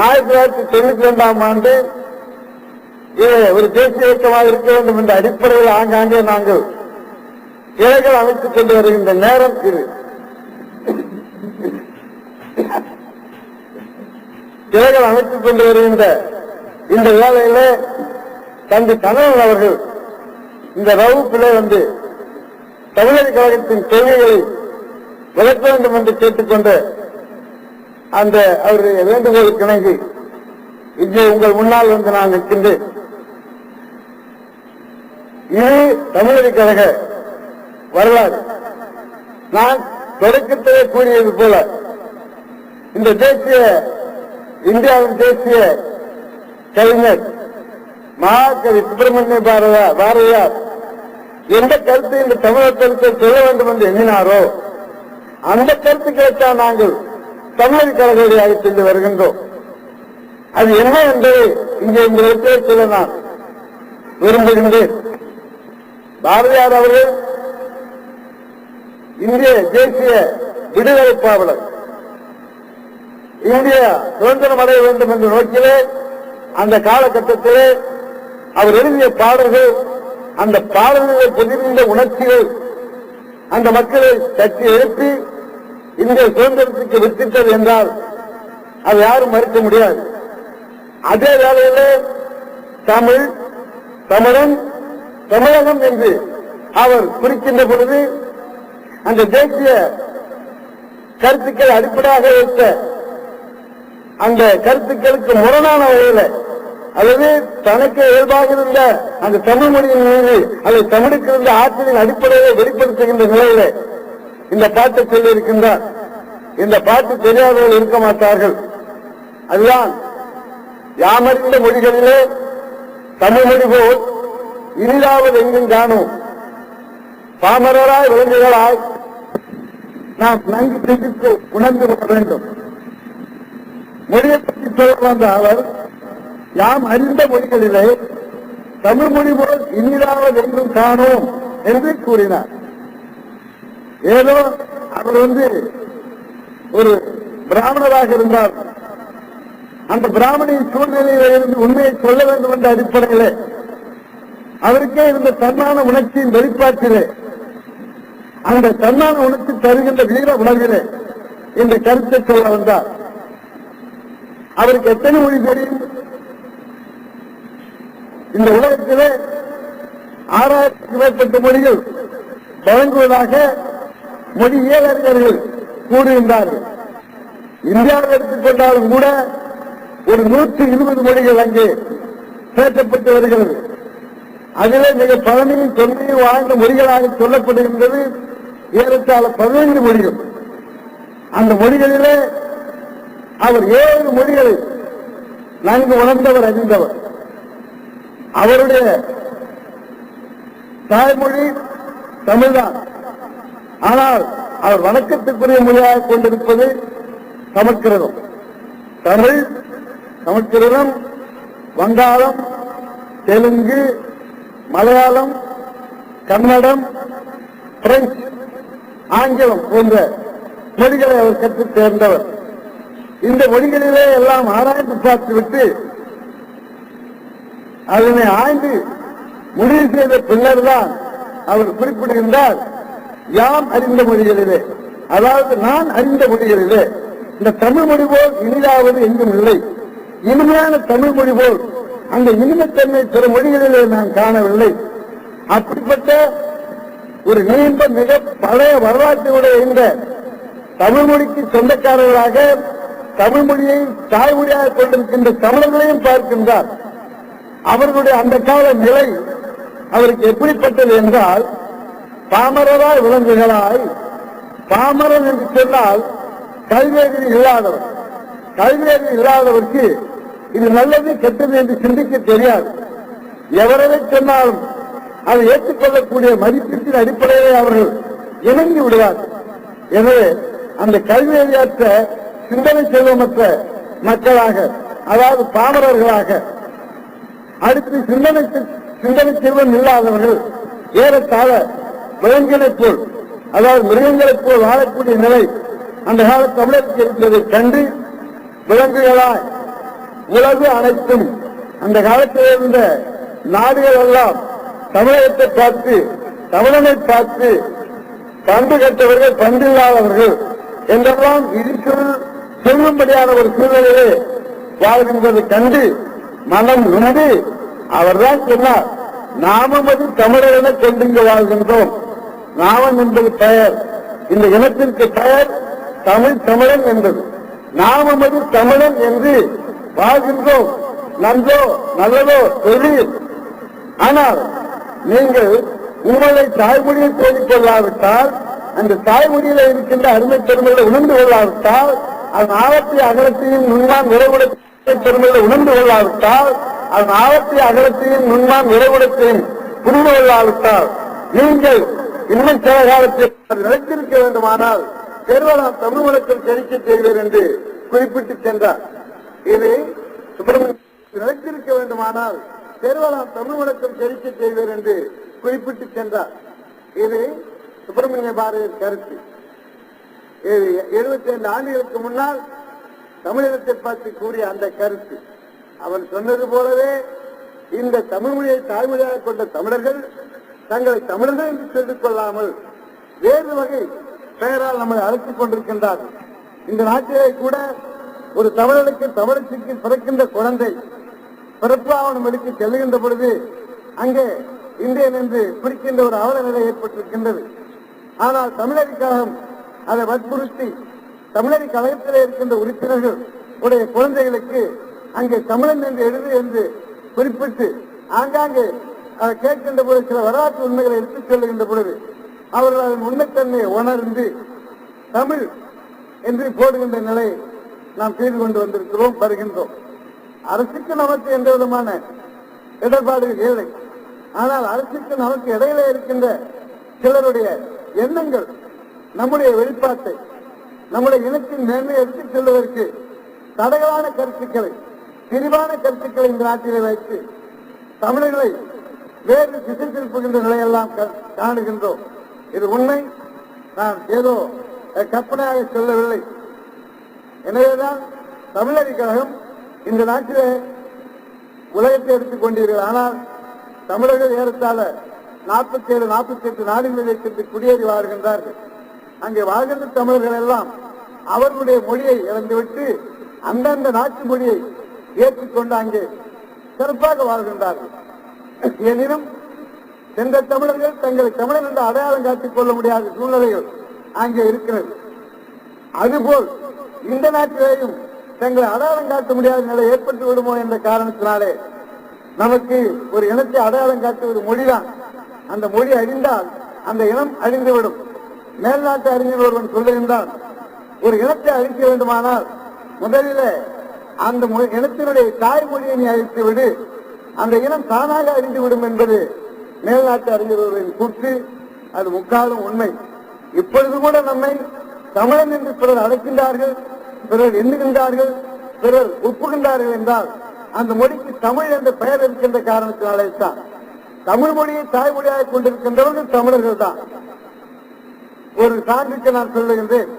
1992ஆம் ஆண்டு இது ஒரு தேசிய இயக்கமாக இருக்க வேண்டும் என்ற அடிப்படையில் ஆங்காங்கே நாங்கள் கிளைகள் அமைத்துக் கொண்டு வருகின்ற நேரம் இது. கிளைகள் அமைத்துக் கொண்டு வருகின்ற இந்த வேளையில தந்தை கணவன் அவர்கள் இந்த வகுப்பிலே வந்து தமிழர் கழகத்தின் கொள்கைகளை விளக்க வேண்டும் என்று கேட்டுக்கொண்ட அந்த அவருடைய வேண்டுகோளுக்கு இணங்கி இங்கே உங்கள் முன்னால் வந்து நான் நிற்கின்றேன். இது தமிழர் கழக வரலாறு. நான் தொடக்கத்திலே கூறியது போல இந்த இந்தியாவின் தேசிய கவிஞர் மகாகவி சுப்பிரமணிய பாரதியார் எந்த கருத்தை இந்த தமிழர் கருத்தை சொல்ல வேண்டும் என்று எண்ணினாரோ அந்த கருத்துக்களைத்தான் நாங்கள் தமிழர் கழகத்தை சென்று வருகின்றோம். அது என்ன என்பதை இங்கே உங்களுக்கு சொல்ல நான் விரும்புகின்றேன். பாரதியார் அவர்கள் இந்திய தேசிய விடுதலை பாவலர். இந்தியா சுதந்திரம் அடைய வேண்டும் என்ற நோக்கிலே அந்த காலகட்டத்திலே அவர் எழுதிய பாடல்கள், அந்த பாடல்களை பொதிந்த உணர்ச்சிகள் அந்த மக்களை தட்டி எழுப்பி இந்திய சுதந்திரத்துக்கு வித்திட்டது என்றால் அது யாரும் மறுக்க முடியாது. அதே வேளையிலே தமிழ், தமிழன், தமிழகம் என்று அவர் குறிக்கின்ற பொழுது அந்த தேசிய கருத்துக்களை அடிப்படையாக வைத்த அந்த கருத்துக்களுக்கு முரணான வகையில, அல்லது தனக்கு இயல்பாக இருந்த அந்த தமிழ் மொழியின் மீது அதை தமிழுக்கு இருந்த ஆற்றலின் அடிப்படையை வெளிப்படுத்துகின்ற நிலையில இந்த பாட்டை சொல்லியிருக்கின்றார். இந்த பாட்டு தெரியாதவர்கள் இருக்க மாட்டார்கள். அதுதான் யாமறிந்த மொழிகளிலே தமிழ் மொழி போல் இனிதாவது எங்கும் காணும் பாமரராய் விலங்குகளாய் நாம் நன்கு சிந்தித்து உணர்ந்து கொள்ள வேண்டும். மொழியை பற்றி சொல்ல வந்த அவர் யாம் அறிந்த மொழிகளிலே தமிழ் மொழி போல் இனிதாவது எங்கும் காணோம் என்று கூறினார். ஏதோ அவர் ஒரு பிராமணராக இருந்தார். அந்த பிராமணியின் சூழ்நிலையில இருந்து உண்மையை சொல்ல வேண்டும் என்ற அடிப்படையிலே அவருக்கே இருந்த தன்மான உணர்ச்சியின் வெளிப்பாட்டிலே, அந்த தன்மான உணர்ச்சி தருகின்ற வீர உணர்விலே இந்த கருத்தை சொல்ல வந்தார். அவருக்கு எத்தனை மொழி தெரியும்? இந்த உலகத்திலே 6000க்கும் மேற்பட்ட மொழிகள் வழங்குவதாக மொழியியல் அறிஞர்கள் கூறுகின்றார்கள். இந்தியாவில் எடுத்துக்கொண்டாலும் கூட ஒரு 120 மொழிகள் அங்கே பேசப்பட்டு வருகிறது. அதிலே மிக பழமையும் தொன்மையும் வாழ்ந்த மொழிகளாக சொல்லப்படுகின்றது ஏறத்தாழ 15 மொழிகள். அந்த மொழிகளிலே அவர் 7 மொழிகளை நன்கு உணர்ந்தவர், அறிந்தவர். அவருடைய தாய்மொழி தமிழ்தான். ஆனால் அவர் வணக்கத்துக்குரிய மொழியாக கொண்டிருப்பது சமஸ்கிருதம். தமிழ், சமஸ்கிருதம், வங்காளம், தெலுங்கு, மலையாளம், கன்னடம், பிரெஞ்சு, ஆங்கிலம் போன்ற மொழிகளை அவர் கற்றுத் தேர்ந்தவர். இந்த மொழிகளிலே எல்லாம் ஆராய்ந்து பார்த்துவிட்டு அதனை ஆய்ந்து முடிவு செய்த பின்னர் தான் அவர் குறிப்பிடுகின்றார், யாம் அறிந்த மொழிகளிலே, அதாவது நான் அறிந்த மொழிகளிலே இந்த தமிழ் மொழி போல் இனிதாவது எங்கும் இல்லை. இனிமையான தமிழ் மொழி போல் அந்த இனிமைத்தன்மை பிற மொழிகளிலே நான் காணவில்லை. அப்படிப்பட்ட ஒரு நீண்ட மிக பழைய வரலாற்றுடைய இந்த தமிழ் மொழிக்கு சொந்தக்காரர்களாக தமிழ் மொழியை தாய்மொழியாக கொண்டிருக்கின்ற தமிழர்களையும் பார்க்கின்றார். அவர்களுடைய அந்த கால நிலை அவருக்கு எப்படிப்பட்டது என்றால், பாமரராய் விலங்குகளாய், பாமரன் என்று சொன்னால் கல்வியறிவு இல்லாதவர். கல்வியறிவு இல்லாதவருக்கு இது நல்லது கெட்டது என்று சிந்திக்க தெரியாது. எவரை சொன்னாலும் அதை ஏற்றுக்கொள்ளக்கூடிய மதிப்பீட்டின் அடிப்படையிலே அவர்கள் இணங்கி விடுவார்கள். எனவே அந்த கல்வியறியாற்ற சிந்தனை செல்வமற்ற மக்களாக, அதாவது பாமரர்களாக, அடுத்து சிந்தனை செல்வம் இல்லாதவர்கள் ஏறத்தாழ விலங்கினைப் போல், அதாவது மிருகங்களைப் போல் வாழக்கூடிய நிலை அந்த கால தமிழருக்கு இருந்ததை கண்டு விலங்குகளாய் உலகு அனைத்தும் அந்த காலத்தில் இருந்த நாடுகள் எல்லாம் தமிழகத்தை பார்த்து, தமிழனை பார்த்து பண்பு கட்டவர்கள், பண்பில்லாதவர்கள் என்றெல்லாம் இருக்கிறது சொல்லும்படியான ஒரு சூழ்நிலையிலே வாழ்கின்றதை கண்டு மனம் உண்டு அவர்தான் சொன்னார், நாமும் அது தமிழர் என கொண்டு வாழ்கின்றோம். நாமம் என்பது பெயர், இந்த இனத்திற்கு பெயர் தமிழ், தமிழன் என்பது. நாமும் அது தமிழன் என்று வாழ்கின்றோம். நன்றோ நல்லதோ தொழில். ஆனால் நீங்கள் உங்களை தாய்மொழியை தேடிக் கொள்ளாவிட்டால், அந்த தாய்மொழியில இருக்கின்ற அருமை பெருமைகளை உணர்ந்து கொள்ளாவிட்டால், அதன் ஆழத்தை அகலத்தையும் நுண்மான் விரைவுடத்தை பெருமைகளை உணர்ந்து கொள்ளாவிட்டால், அதன் ஆழத்தை அகலத்தையும் நுண்மான் விரைவுடத்தையும் புரிந்து கொள்ளாவிட்டால், நீங்கள் இன்னும் சில காலத்தில் நிலைத்திருக்க வேண்டுமானால் பெருவலாம் தமிழ் வழக்கில் செழிக்க செய்வர் என்று குறிப்பிட்டு சென்றார். இது சுப்பிரமணிய நிலைத்திருக்க வேண்டுமானால் பெருவலாம் தமிழ் வழக்கில் செழிக்க செய்வர் என்று குறிப்பிட்டு சென்றார். இது சுப்பிரமணிய பாரதியின் கருத்து. 75 ஆண்டுகளுக்கு முன்னால் தமிழகத்தை பார்த்து கூறிய அந்த கருத்து. அவர் சொன்னது போலவே இந்த தமிழ் மொழியை தாய்மொழியாக கொண்ட தமிழர்கள் தங்களை தமிழர்கள் என்று சொல்லிக் கொள்ளாமல் வேறு வகை பெயரால் நம்மை அழைத்துக் கொண்டிருக்கின்றார்கள். இந்த நாட்டிலே கூட ஒரு தமிழனுக்கு தமிழச்சிக்கு பிறக்கின்ற குழந்தை பிறப்பு ஆவணம் எடுத்து செல்லுகின்ற பொழுது அங்கே இந்தியன் என்று குறிக்கின்ற ஒரு அவல நிலை ஏற்பட்டிருக்கின்றது. ஆனால் தமிழர் கழகம் அதை வற்புறுத்தி தமிழர் கழகத்திலே இருக்கின்ற உறுப்பினர்கள் உடைய குழந்தைகளுக்கு அங்கே தமிழன் என்று எழுது என்று குறிப்பிட்டு ஆங்காங்கே அதை கேட்கின்ற பொழுது சில வரலாற்று உண்மைகளை எடுத்துச் சொல்லுகின்ற பொழுது அவர்கள் அதன் உண்மைத்தன்மையை உணர்ந்து தமிழ் என்று போடுகின்ற நிலை நாம் செய்து கொண்டு வந்திருக்கிறோம், வருகின்றோம். அரசுக்கு நமக்கு எந்த விதமான இடர்பாடுகள் இல்லை. ஆனால் அரசுக்கு நமக்கு இடையிலே இருக்கின்ற சிலருடைய எண்ணங்கள் நம்முடைய வெளிப்பாட்டை, நம்முடைய இனத்தின் மேன்மையை எடுத்துச் செல்வதற்கு தடைகளான கருத்துக்களை, விரிவான கருத்துக்களை இந்த நாட்டிலே வைத்து தமிழர்களை வேறு திசை திருப்புகின்ற நிலையெல்லாம் காணுகின்றோம். இது உண்மை, நான் ஏதோ கற்பனையாக சொல்லவில்லை. எனவேதான் தமிழர் கழகம் இந்த நாட்டிலே உலகத்தை எடுத்துக் கொண்டீர்கள். ஆனால் தமிழர்கள் ஏறத்தாழ 47, 48 நாடுகளில் சென்று குடியேறி வாழ்கின்றார்கள். அங்கே வாழ்கின்ற தமிழர்கள் எல்லாம் அவர்களுடைய மொழியை இழந்துவிட்டு அந்தந்த நாட்டு மொழியை ஏற்றுக்கொண்டு அங்கே சிறப்பாக வாழ்கின்றார்கள். எனினும் சென்ற தமிழர்கள் தங்களை தமிழர் என்று அடையாளம் காட்டிக் கொள்ள முடியாத சூழ்நிலைகள் அங்கே இருக்கிறது. அதுபோல் இந்த நாட்டிலேயும் தங்களை அடையாளம் காட்ட முடியாத நிலை ஏற்பட்டு விடுமோ என்ற காரணத்தினாலே நமக்கு ஒரு இனத்தை அடையாளம் காட்டுவது மொழிதான். அந்த மொழி அழிந்தால் அந்த இனம் அழிந்துவிடும். மேல்நாட்டு அறிஞர் ஒருவன் சொல்லுகின்றான், ஒரு இனத்தை அழிக்க வேண்டுமானால் முதலில் அந்த இனத்தினுடைய தாய்மொழியை நீ அழித்து விடு, அந்த இனம் தானாக அழிந்துவிடும் என்பது மேல்நாட்டு அறிஞர்களின் கூற்று. அது முக்காலும் உண்மை. இப்பொழுது கூட நம்மை தமிழன் என்று பிறர் அழைக்கின்றார்கள், பிறர் எண்ணுகின்றார்கள், பிறர் ஒப்புகின்றார்கள் என்றால் அந்த மொழிக்கு தமிழ் என்ற பெயர் இருக்கின்ற காரணத்தினாலே தான். தமிழ் மொழியை தாய்மொழியாக கொண்டிருக்கின்றவர்கள் தமிழர்கள் தான். ஒரு சான்றுக்கு நான் சொல்லுகின்றேன்.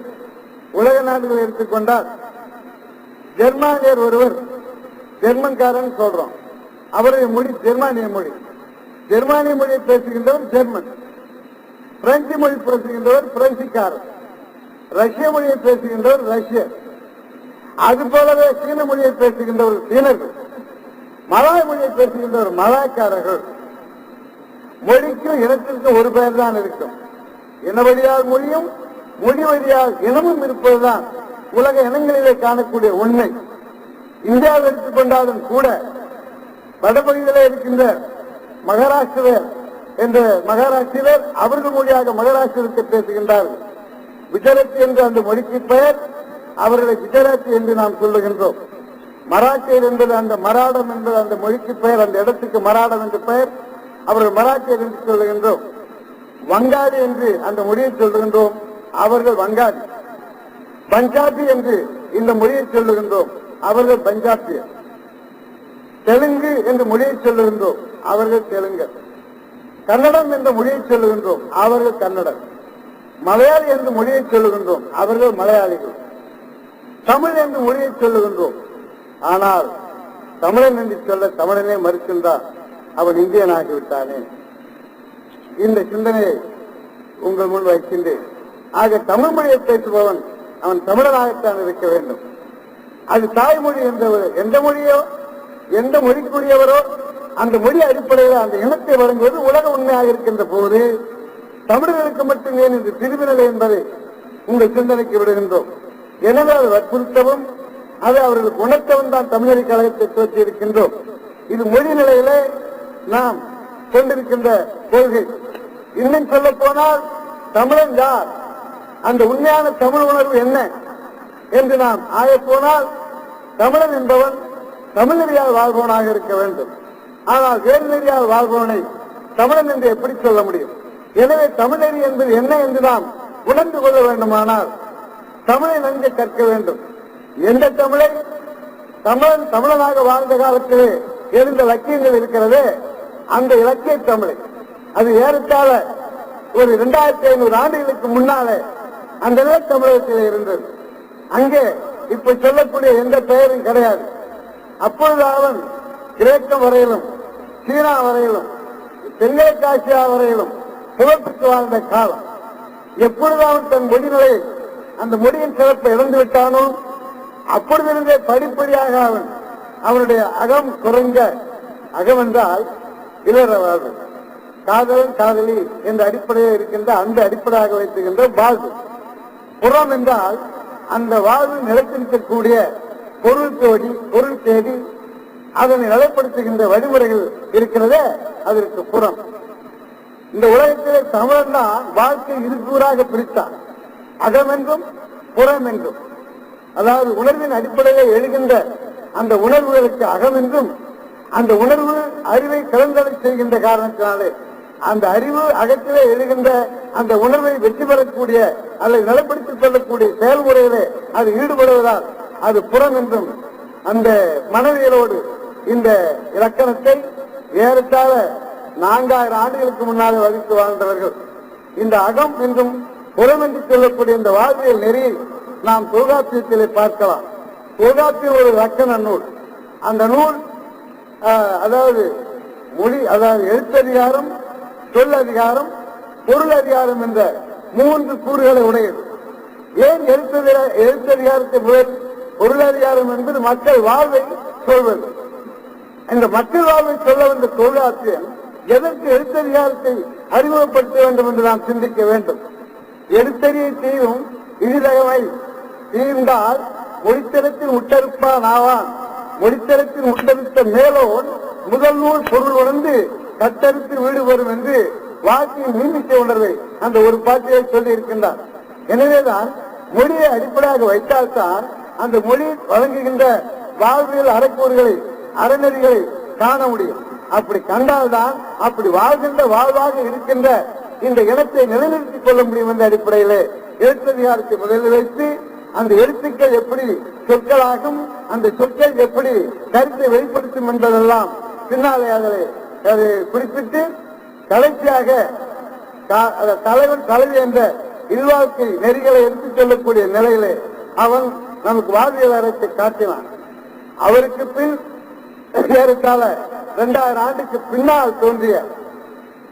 உலக நாடுகளை எடுத்துக்கொண்டால் ஜெர்மானியர் ஒருவர், ஜெர்மன்காரன் சொல்றோம், அவருடைய மொழி ஜெர்மானிய மொழி. ஜெர்மானிய மொழியை பேசுகின்றவர் ஜெர்மன், பிரெஞ்சு மொழி பேசுகின்றவர் பிரெஞ்சுக்காரர், ரஷ்ய மொழியை பேசுகின்றவர் ரஷ்யர், அதுபோலவே சீன மொழியை பேசுகின்றவர் சீனர்கள், மலாய் மொழியை பேசுகின்றவர் மலாய்க்காரர்கள். மொழிக்கும் இனத்திற்கும் ஒரு பெயர் தான் இருக்கும். இன வழியால் மொழியும் மொழி வழியால் இனமும் இருப்பதுதான் உலக இனங்களிலே காணக்கூடிய உண்மை. இந்தியாவில் எடுத்துக்கொண்டாலும் கூட வடபகுதியிலே இருக்கின்ற மகாராஷ்டிரர் என்ற மகாராஷ்டிரர் அவர்கள் மொழியாக மகாராஷ்டிரத்தை பேசுகின்றார்கள். குஜராத்தி என்ற அந்த மொழிக்கு பெயர், அவர்களை குஜராத்தி என்று நாம் சொல்லுகின்றோம். மராட்டியர் என்பது அந்த மராடம் என்பது அந்த மொழிக்கு பெயர், அந்த இடத்துக்கு மராடம் என்று பெயர், அவர்கள் மராட்டியர் என்று சொல்லுகின்றோம். வங்காளி என்று அந்த மொழியை சொல்லுகின்றோம், அவர்கள் வங்காளி. பஞ்சாபி என்று இந்த மொழியை சொல்லுகின்றோம், அவர்கள் பஞ்சாபியர். தெலுங்கு என்று மொழியை சொல்லுகின்றோம், அவர்கள் தெலுங்கர். கன்னடம் என்ற மொழியை சொல்லுகின்றோம், அவர்கள் கன்னடர். மலையாளி என்று மொழியை சொல்லுகின்றோம், அவர்கள் மலையாளிகள். தமிழ் என்று மொழியை சொல்லுகின்றோம், ஆனால் தமிழன் என்று சொல்ல தமிழனே மறுக்கின்றார், அவன் இந்தியன் ஆகிவிட்டானே. இந்த சிந்தனையை உங்கள் முன் வைக்கின்றேன். ஆக தமிழ் மொழியை பேசுபவன் அவன் தமிழனாகத்தான் இருக்க வேண்டும். அது தாய்மொழி என்றவர் எந்த மொழியோ எந்த மொழிக்குரியவரோ அந்த மொழி அடிப்படையில் அந்த இனத்தை வழங்குவது உலக உண்மையாக இருக்கின்ற போது தமிழர்களுக்கு மட்டும் ஏன் என்று பிரிவினை என்பதை உங்கள் சிந்தனைக்கு விடுகின்றோம். எனவே அதை வற்புறுத்தவும் அதை அவர்களுக்கு உணர்த்தவும் தான் தமிழக கழகத்தை துவக்கி இருக்கின்றோம். இது மொழி நிலையிலே நாம் கொண்டிருக்கின்ற கொள்கை. இன்னும் சொல்ல போனால் தமிழன் யார், அந்த உண்மையான தமிழ் உணர்வு என்ன என்று நாம் ஆயப்போனால் தமிழன் என்பவன் தமிழறியால் வாழ்பவனாக இருக்க வேண்டும். ஆனால் வேறு நெறியால் வாழ்பவனை தமிழன் என்று எப்படி சொல்ல முடியும்? எனவே தமிழறி என்பது என்ன என்று நாம் உணர்ந்து கொள்ள வேண்டுமானால் தமிழை நன்கு கற்க வேண்டும். எந்த தமிழை தமிழன் தமிழனாக வாழ்ந்த காலத்திலே எழுந்த இலக்கியங்கள் இருக்கிறதே, அந்த இலக்கிய தமிழை, அது ஏறத்தாழ ஒரு 2500 ஆண்டுகளுக்கு முன்னாலே அந்த தமிழகத்திலே இருந்தது. அங்கே இப்ப சொல்லக்கூடிய எந்த பெயரும் கிடையாது. அப்பொழுது அவன் கிரேக்கம் வரையிலும் சீனா வரையிலும் தென்கிழக்காசியா வரையிலும் புகழ்பெற்று வாழ்ந்த காலம். எப்பொழுது அவன் தன் மொழிகளை அந்த மொழியின் சிறப்பை இழந்து விட்டானோ அப்பொழுதிருந்தே படிப்படியாக அவனுடைய அகம் குறைஞ்ச, அகம் என்றால் இளர வாழ்வு, காதலன் காதலி என்ற அடிப்படையில் இருக்கின்ற அந்த அடிப்படையாக வைத்துகின்ற வாழ்வு. புறம் என்றால் அந்த வாழ்வு நிலைத்திருக்கக்கூடிய பொருள் தேடி அதனை நிலைப்படுத்துகின்ற வழிமுறைகள் இருக்கிறதே, அதற்கு புறம். இந்த உலகத்திலே தமிழன் தான் வாழ்க்கை இருக்கூறாக பிரித்தான், அகம் என்றும் புறம் என்றும். அதாவது உணர்வின் அடிப்படையில் எழுகின்ற அந்த உணர்வுகளுக்கு அகம் என்றும், அந்த உணர்வு அறிவை கலந்தடை செய்கின்ற காரணத்தினாலே அந்த அறிவு அகத்திலே எழுகின்ற அந்த உணர்வை வெற்றி பெறக்கூடிய அல்லது நிலைப்படுத்திக் கொள்ளக்கூடிய செயல்முறையிலே அது ஈடுபடுவதால் அது புறம் என்றும். அந்த மனவியலோடு இந்த இலக்கணத்தை ஏறத்தாழ 4000 ஆண்டுகளுக்கு முன்னாலே வகித்து வாழ்ந்தவர்கள் இந்த அகம் என்றும் புறம் என்று சொல்லக்கூடிய இந்த வாழ்வியல் நெறியை நாம் தொல்காப்பியத்திலே பார்க்கலாம். தொல்காப்பியம் ஒரு இலக்கண நூல். அந்த நூல் அதாவது மொழி, அதாவது எழுத்ததிகாரம், சொல் அதிகாரம், பொருள் அதிகாரம் என்ற 3 கூறுகளை உடையது. ஏன் எழுத்ததிகாரத்தை பொருள் அதிகாரம் என்பது மக்கள் வாழ்வை சொல்வது. இந்த மக்கள் வாழ்வை சொல்ல வந்த தொல்காப்பியம் எதற்கு எழுத்ததிகாரத்தை அறிமுகப்படுத்த வேண்டும் என்று நாம் சிந்திக்க வேண்டும். எழுத்தறியை தீரும் இனிதகமை தீர்ந்தால் மொழித்தரத்தில் முட்டறுப்பான் ஆவான், மொழித்தரத்தில் முட்டறுத்த மேலோன் முதல் நூல் பொருள் உணர்ந்து கட்டறுத்து வீடு வரும் என்று வாழ்க்கையின் மீன்மிக்க உணர்வை அந்த ஒரு பாட்டியை சொல்லி இருக்கின்றார். எனவேதான் மொழியை அடிப்படையாக வைத்தால்தான் அந்த மொழி வழங்குகின்ற வாழ்வியல் அறக்கூறுகளை அறநெறிகளை காண முடியும். அப்படி கண்டால்தான் அப்படி வாழ்கின்ற வாழ்வாக இருக்கின்ற இந்த இனத்தை நிலைநிறுத்திக் கொள்ள முடியும் என்ற அடிப்படையிலே எழுத்ததிகாரத்தை முதலில் வைத்து அந்த எழுத்துக்கள் எப்படி சொற்களாகும், அந்த சொற்கள் எப்படி கருத்தை வெளிப்படுத்தும் என்பதெல்லாம் பின்னாலே அதை குறிப்பிட்டு கடைசியாக தலைவன் தலைவி என்ற இல்வாழ்க்கை நெறிகளை எடுத்துச் செல்லக்கூடிய நிலையிலே அவன் நமக்கு வாழ்வியலாரத்தை காட்டினான். அவருக்கு பின் ஏறத்தாழ 2000 ஆண்டுக்கு பின்னால் தோன்றிய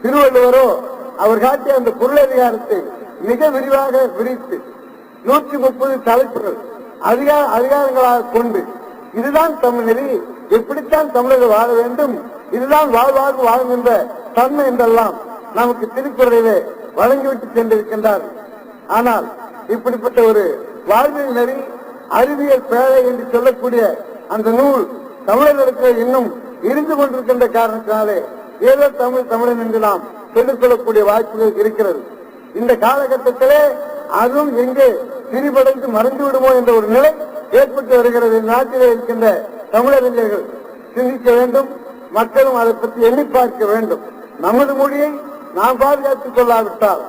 திருவள்ளுவரோ அவர் காட்டிய அந்த பொருளதிகாரத்தை மிக விரிவாக விரித்து 130 தலைப்புகள் அதிகாரங்களாக கொண்டு இதுதான் தமிழ் நெறி, எப்படித்தான் தமிழர்கள் வாழ வேண்டும், இதுதான் வாழ்வாக வாழ்கின்ற தன்மை என்றெல்லாம் நமக்கு திருக்குறளிலே வழங்கிவிட்டு சென்றிருக்கின்றார். ஆனால் இப்படிப்பட்ட ஒரு வாழ்வியல் நெறி அறிவியல் பேழை என்று சொல்லக்கூடிய அந்த நூல் தமிழர்களுக்கு இன்னும் இருந்து கொண்டிருக்கின்ற காரணத்தினாலே ஏதோ தமிழன் என்று நாம் சொல்லிக் கொள்ளக்கூடிய வாய்ப்புகள் இருக்கிறது. இந்த காலகட்டத்திலே அதுவும் எங்கே திரிபடைந்து மறைந்து விடுமோ என்ற ஒரு நிலை ஏற்பட்டு வருகிறது. நாட்டிலே இருக்கின்ற தமிழறிஞர்கள் சிந்திக்க வேண்டும், மக்களும் அதை பற்றி எண்ணி பார்க்க வேண்டும். நமது மொழியை நாம் பாதுகாத்துக் கொள்ளாவிட்டால்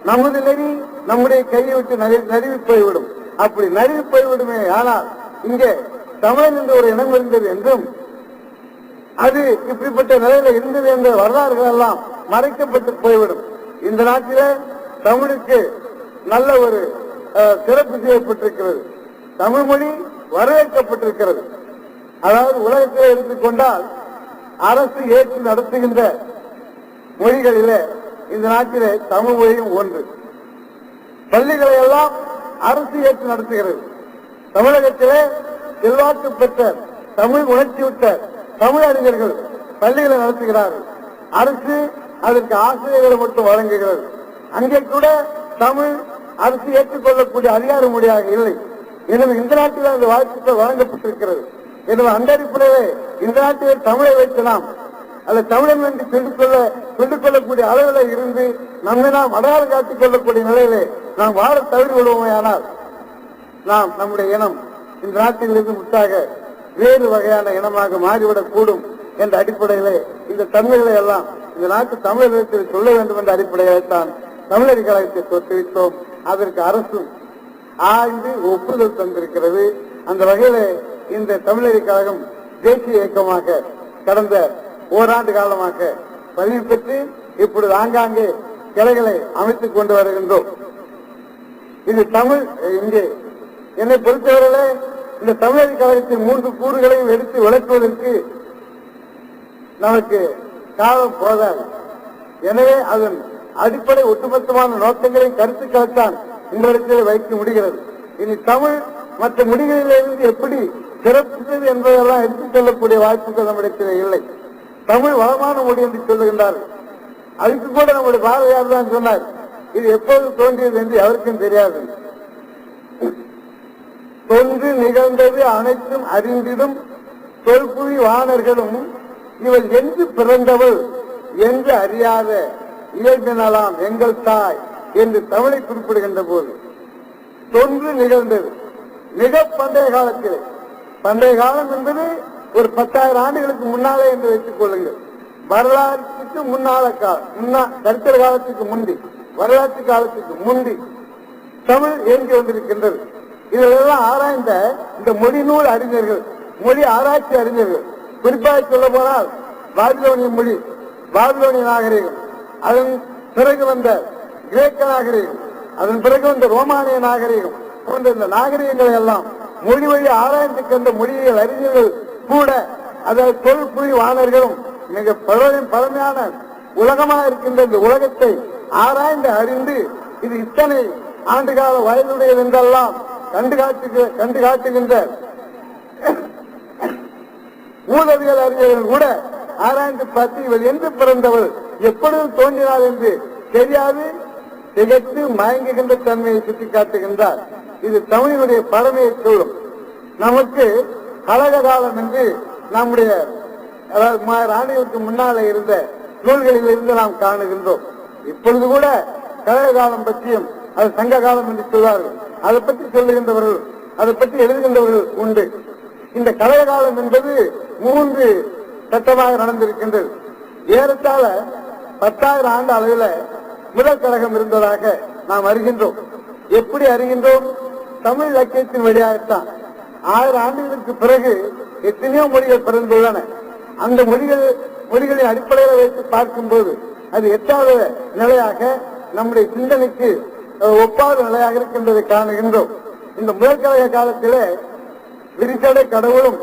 நமது நெறி நம்முடைய கையை விட்டு நழுவி போய்விடும். அப்படி நழுவி போய்விடுமே ஆனால் இங்கே தமிழன் என்ற ஒரு இனம் இருந்தது என்றும் அது இப்படிப்பட்ட நிலையில இருந்தது என்ற வரலாறுகள் எல்லாம் மறைக்கப்பட்டு போய்விடும். இந்த நாட்டிலே தமிழுக்கு நல்ல ஒரு சிறப்பு செய்யப்பட்டிருக்கிறது. தமிழ் மொழி வரவேற்கப்பட்டிருக்கிறது. அதாவது உலகத்திலே எடுத்துக்கொண்டால் அரசு ஏற்று நடத்துகின்ற மொழிகளிலே இந்த நாட்டிலே தமிழ் மொழியும் ஒன்று. பள்ளிகளை எல்லாம் அரசு ஏற்று நடத்துகிறது. தமிழகத்திலே செல்வாக்கு பெற்ற தமிழ் உணர்ச்சியுற்ற தமிழறிஞர்கள் பள்ளிகளை நடத்துகிறார்கள். அரசு அதற்கு ஆசிரியர்களை மட்டும் வழங்குகிறது. அங்கே கூட தமிழ் அரசு ஏற்றுக்கொள்ளக்கூடிய அதிகார மொழியாக இல்லை. எனவே இந்த நாட்டில் அந்த வாய்ப்புகள் வழங்கப்பட்டிருக்கிறது. எனவே அந்த அடிப்படையிலே இந்த நாட்டில் தமிழை வைத்து நாம் அல்ல தமிழன் என்று சொல்லிக் கொள்ளக்கூடிய அளவில் இருந்து நம்மை நாம் அடையாளம் காட்டிக் கொள்ளக்கூடிய நிலையிலே நாம் வாழ தவறி விடுவோமே ஆனால் நாம் நம்முடைய இனம் இந்த நாட்டில் இருந்து முற்றாக வேறு வகையான இனமாக மாறிவிடக் கூடும் என்ற அடிப்படையிலே இந்த தன்மைகளை எல்லாம் இந்த நாட்டு தமிழகத்தில் சொல்ல வேண்டும் என்ற அடிப்படையிலே தான் தமிழர் கழகத்தை தோற்றுவித்தோம். அதற்கு அரசும் ஆய்ந்து ஒப்புதல் தந்திருக்கிறது. அந்த வகையிலே இந்த தமிழர் கழகம் தேசிய இயக்கமாக கடந்த ஓராண்டு காலமாக பதிவு பெற்று இப்பொழுது ஆங்காங்கே கிளைகளை அமைத்துக் கொண்டு வருகின்றோம். இது தமிழ் இங்கே என்னை பொறுத்தவரையிலே இந்த தமிழர் கழகத்தின் 3 கூறுகளையும் எடுத்து விளக்குவதற்கு நமக்கு காலம் போதாது. எனவே அதன் அடிப்படை ஒட்டுமொத்தமான நோக்கங்களை கருத்துக்களைத்தான் உங்களிடத்தில் வைக்க முடிகிறது. இனி தமிழ் மற்ற மொழிகளிலிருந்து எப்படி சிறப்புகிறது என்பதெல்லாம் எடுத்துச் செல்லக்கூடிய வாய்ப்புகள் நம்மிடத்தில் இல்லை. தமிழ் வளமான மொழி என்று சொல்லுகின்றார்கள். அதுக்கு கூட நம்முடைய பாரதியார் தான் சொன்னார், இது எப்போது தோன்றியது என்று அவருக்கும் தெரியாது. தொன்று நிகழ்ந்தது அனைத்தும் அறிந்திடும் தொல்புவி வாணர்களும் இவள் என்று பிறந்தவள் என்று அறியாத இயல்பினலாம் எங்கள் தாய் என்று தமிழை குறிப்பிடுகின்ற போது தொன்று நிகழ்ந்தது மிக பண்டைய காலத்தில், பண்டைய காலம் என்பது ஒரு 10,000 ஆண்டுகளுக்கு முன்னாலே என்று வைத்துக் கொள்ளுங்கள். வரலாற்றுக்கு முன்னால சரித்திர காலத்துக்கு முந்தி, வரலாற்று காலத்துக்கு முந்தி தமிழ் இயங்கி வந்திருக்கின்றது. இதெல்லாம் ஆராய்ந்த இந்த மொழி நூல் அறிஞர்கள், மொழி ஆராய்ச்சி அறிஞர்கள், குறிப்பாக சொல்ல போனால் பாபிலோனிய மொழி, பாபிலோனிய நாகரிகம், அதன் பிறகு வந்த கிரேக்க நாகரிகம், அதன் பிறகு வந்த ரோமானிய நாகரிகம் போன்ற இந்த நாகரிகங்களை எல்லாம் மொழி வழி ஆராய்ந்து கண்ட மொழியியல் அறிஞர்கள் கூட, அதாவது தொல்புரி வாணர்களும் மிக பழமையான உலகமாக இருக்கின்ற இந்த உலகத்தை ஆராய்ந்து அறிந்து இது இத்தனை ஆண்டுகால வயதுடையது என்றெல்லாம் கண்டு காட்டுகின்ற மூலவியல் அறிஞர்கள் கூட ஆராய்ந்து பார்த்து இவள் என்று பிறந்தவள் எப்பொழுது தோன்றினார் என்று தெரியாது திகைத்து மயங்குகின்ற தன்மையை சுட்டிக்காட்டுகின்றார். இது தமிழினுடைய பழமையை சொல்லும். நமக்கு கழக காலம் என்று நம்முடைய அதாவது 1000 ஆண்டுகளுக்கு முன்னாலே இருந்த நூல்களில் இருந்து நாம் காணுகின்றோம். இப்பொழுது கூட கழக காலம் பற்றியும் அது சங்க காலம் என்று சொல்வார்கள். அதை பற்றி சொல்லுகின்றவர்கள், அதை பற்றி எழுதுகின்றவர்கள் உண்டு. இந்த கழக காலம் என்பது 3 கட்டமாக நடந்திருக்கின்றது. ஏறத்தாழ 10,000 ஆண்டு அளவில் முதல் கழகம் இருந்ததாக நாம் அறிகின்றோம். எப்படி அறிகின்றோம்? தமிழ் இலக்கியத்தின் வழியாகத்தான். 1000 ஆண்டுகளுக்கு பிறகு எத்தனையோ மொழிகள் பிறந்துள்ளன. அந்த மொழிகளின் அடிப்படையில் வைத்து பார்க்கும்போது அது 8வது நிலையாக நம்முடைய சிந்தனைக்கு ஒப்பாத நிலையாக இருக்கின்றதை காணுகின்றோம். இந்த முதல் கழக காலத்திலே விரிசடை கடவுளும்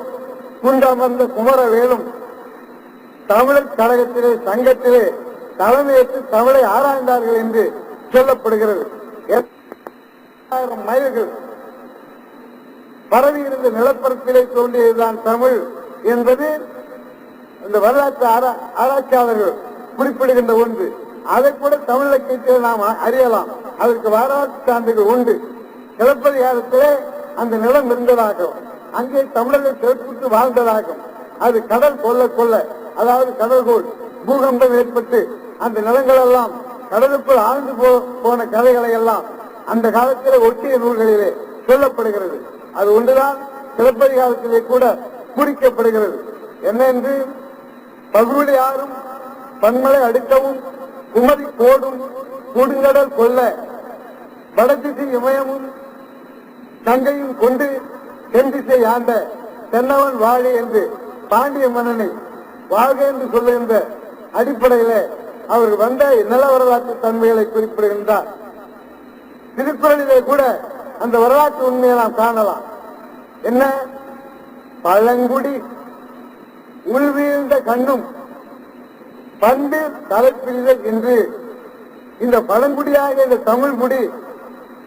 குண்டமர்ந்த குமரவேலும் தமிழர் கழகத்திலே சங்கத்திலே தலைமையேற்று தமிழை ஆராய்ந்தார்கள் என்று சொல்லப்படுகிறது. 1000 மைல்கள் பரவி இருந்த நிலப்பரப்பிலே தோன்றியதுதான் தமிழ் என்பது இந்த வரலாற்று ஆராய்ச்சியாளர்கள் குறிப்பிடுகின்ற ஒன்று. அதை கூட தமிழ் இலக்கியத்தில் நாம் அறியலாம். அதற்கு வரலாற்று சான்றுகள் உண்டு. சிலப்பதிகாரத்திலே அந்த நிலம் இருந்ததாகவும் அங்கே தமிழர்கள் சிறப்புற்று வாழ்ந்ததாகவும் அது கடல் கொள்ள அதாவது கடல்கோள் பூகம்பம் ஏற்பட்டு அந்த நிலங்கள் எல்லாம் கடலுக்குள் ஆழ்ந்து போன கதைகளை எல்லாம் அந்த காலத்தில் ஒட்டிய நூல்களிலே சொல்லப்படுகிறது. அது ஒன்றுதான் சிலப்பதிகாரத்திலே கூட குறிக்கப்படுகிறது. என்ன என்று பகுதி ஆறும் பன்மலை அடுக்கவும் குமரி கோடும் கொடுங்கடல் கொல்ல வடதிசை இமயமும் தங்கையும் கொண்டு தென்திசை ஆண்ட தென்னவன் வாழி என்று பாண்டிய மன்னனை வாழ்க என்று சொல்லுகின்ற அடிப்படையில அவர் வந்த நில வரலாற்று தன்மைகளை குறிப்பிடுகின்றார். திருக்குறளிலே கூட அந்த வரலாற்று உண்மையை நாம் காணலாம். என்ன? பழங்குடி உள்வீழ்ந்த கண்ணும் பண்பு தலைப்பிரிதல் என்று இந்த பழங்குடியாக இந்த தமிழ் குடி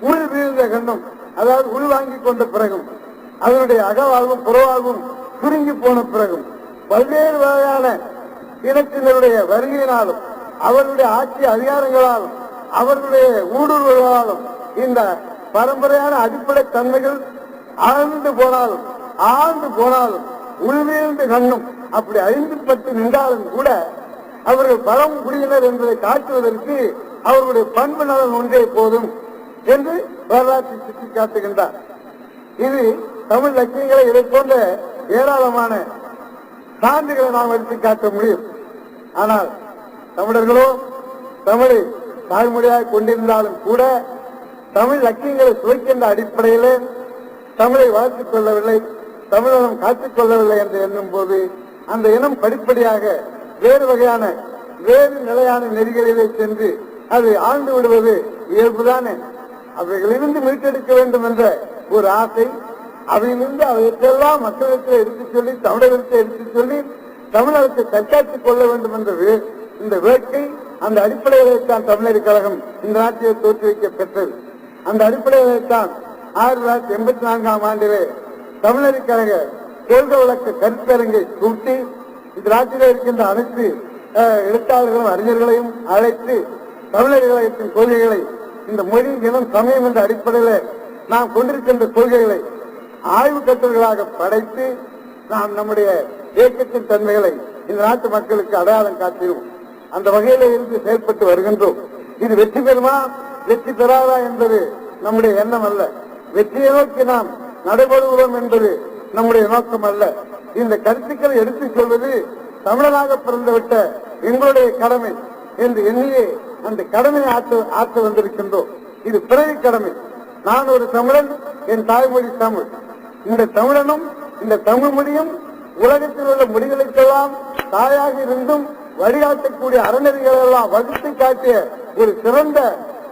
உள் வீழ்ந்த கண்ணும், அதாவது உள்வாங்கிக் கொண்ட பிறகும் அதனுடைய அகவாழ்வும் புறவாழ்வும் சுருங்கி போன பிறகும் பல்வேறு வகையான இனத்தினருடைய வருகையினாலும் அவர்களுடைய ஆட்சி அதிகாரங்களாலும் அவர்களுடைய ஊடுருவல்களாலும் இந்த பரம்பரையான அடிப்படை தன்மைகள் ஆழ்ந்து போனாலும் உள்வீழ்ந்து கண்ணும் அப்படி அழிந்து பட்டு நின்றாலும் கூட அவர்கள் பழங்குடியினர் என்பதை காட்டுவதற்கு அவர்களுடைய பண்பு நலன் ஒன்றே போதும் என்று வரலாற்றை சுட்டிக்காட்டுகின்றார். இது தமிழ் இலக்கியங்களை இதை போன்ற ஏராளமான சான்றுகளை நாம் எடுத்து காட்ட முடியும். ஆனால் தமிழர்களோ தமிழை தாய்மொழியாக கொண்டிருந்தாலும் கூட தமிழ் இலக்கியங்களை சுவைக்கின்ற அடிப்படையிலே தமிழை வளர்த்துக் கொள்ளவில்லை, தமிழகம் காத்துக் கொள்ளவில்லை என்று எண்ணும் போது அந்த இனம் படிப்படியாக வேறு வகையான வேறு நிலையான நெறிகளிலே சென்று அது ஆழ்ந்து விடுவது இயல்புதானே. அவைகளிலிருந்து மீட்டெடுக்க வேண்டும் என்ற ஒரு ஆசை, அவையிலிருந்து அவையெல்லாம் மக்களிடத்தில் எடுத்துச் சொல்லி தமிழகத்தை எடுத்துச் சொல்லி தமிழகத்தை தற்காத்துக் கொள்ள வேண்டும் என்ற இந்த வேட்கை அந்த அடிப்படையில்தான் தமிழர் கழகம் இந்த நாட்டிலே தோற்றுவிக்க பெற்றது. அந்த அடிப்படையில்தான் 1984ஆம் ஆண்டிலே தமிழர் கழக கொள்கை விளக்க கருத்தரங்கை கூட்டி இந்த நாட்டிலே இருக்கின்ற அனைத்து எழுத்தாளர்களும் அறிஞர்களையும் அழைத்து தமிழர் கழகத்தின் கொள்கைகளை இந்த மொழி இனம் சமயம் என்ற அடிப்படையில் நாம் கொண்டிருக்கின்ற கொள்கைகளை ஆய்வு கட்டுரைகளாக படைத்து நாம் நம்முடைய இயக்கத்தின் தன்மைகளை இந்த நாட்டு மக்களுக்கு அடையாளம் காட்டினோம். அந்த வகையில இருந்து செயல்பட்டு வருகின்றோம். இது வெற்றி பெறுமா வெற்றி பெறாதா என்பது நம்முடைய எண்ணம் அல்ல. வெற்றியை நோக்கி நாம் நடைபெறுகிறோம் என்பது நம்முடைய நோக்கம் அல்ல. இந்த கருத்துக்களை எடுத்துச் சொல்வது தமிழனாக பிறந்துவிட்ட எங்களுடைய கடமை என்று எண்ணியே அந்த கடமையை ஆற்ற வந்திருக்கின்றோம். இது பிறவி கடமை. நான் ஒரு தமிழன், என் தாய்மொழி தமிழ். இந்த தமிழனும் இந்த தமிழ் மொழியும் உலகத்தில் உள்ள மொழிகளுக்கெல்லாம் தாயாக இருந்தும் வழிகாட்டக்கூடிய அறநெறிகள் எல்லாம் வகுத்து காட்டிய ஒரு சிறந்த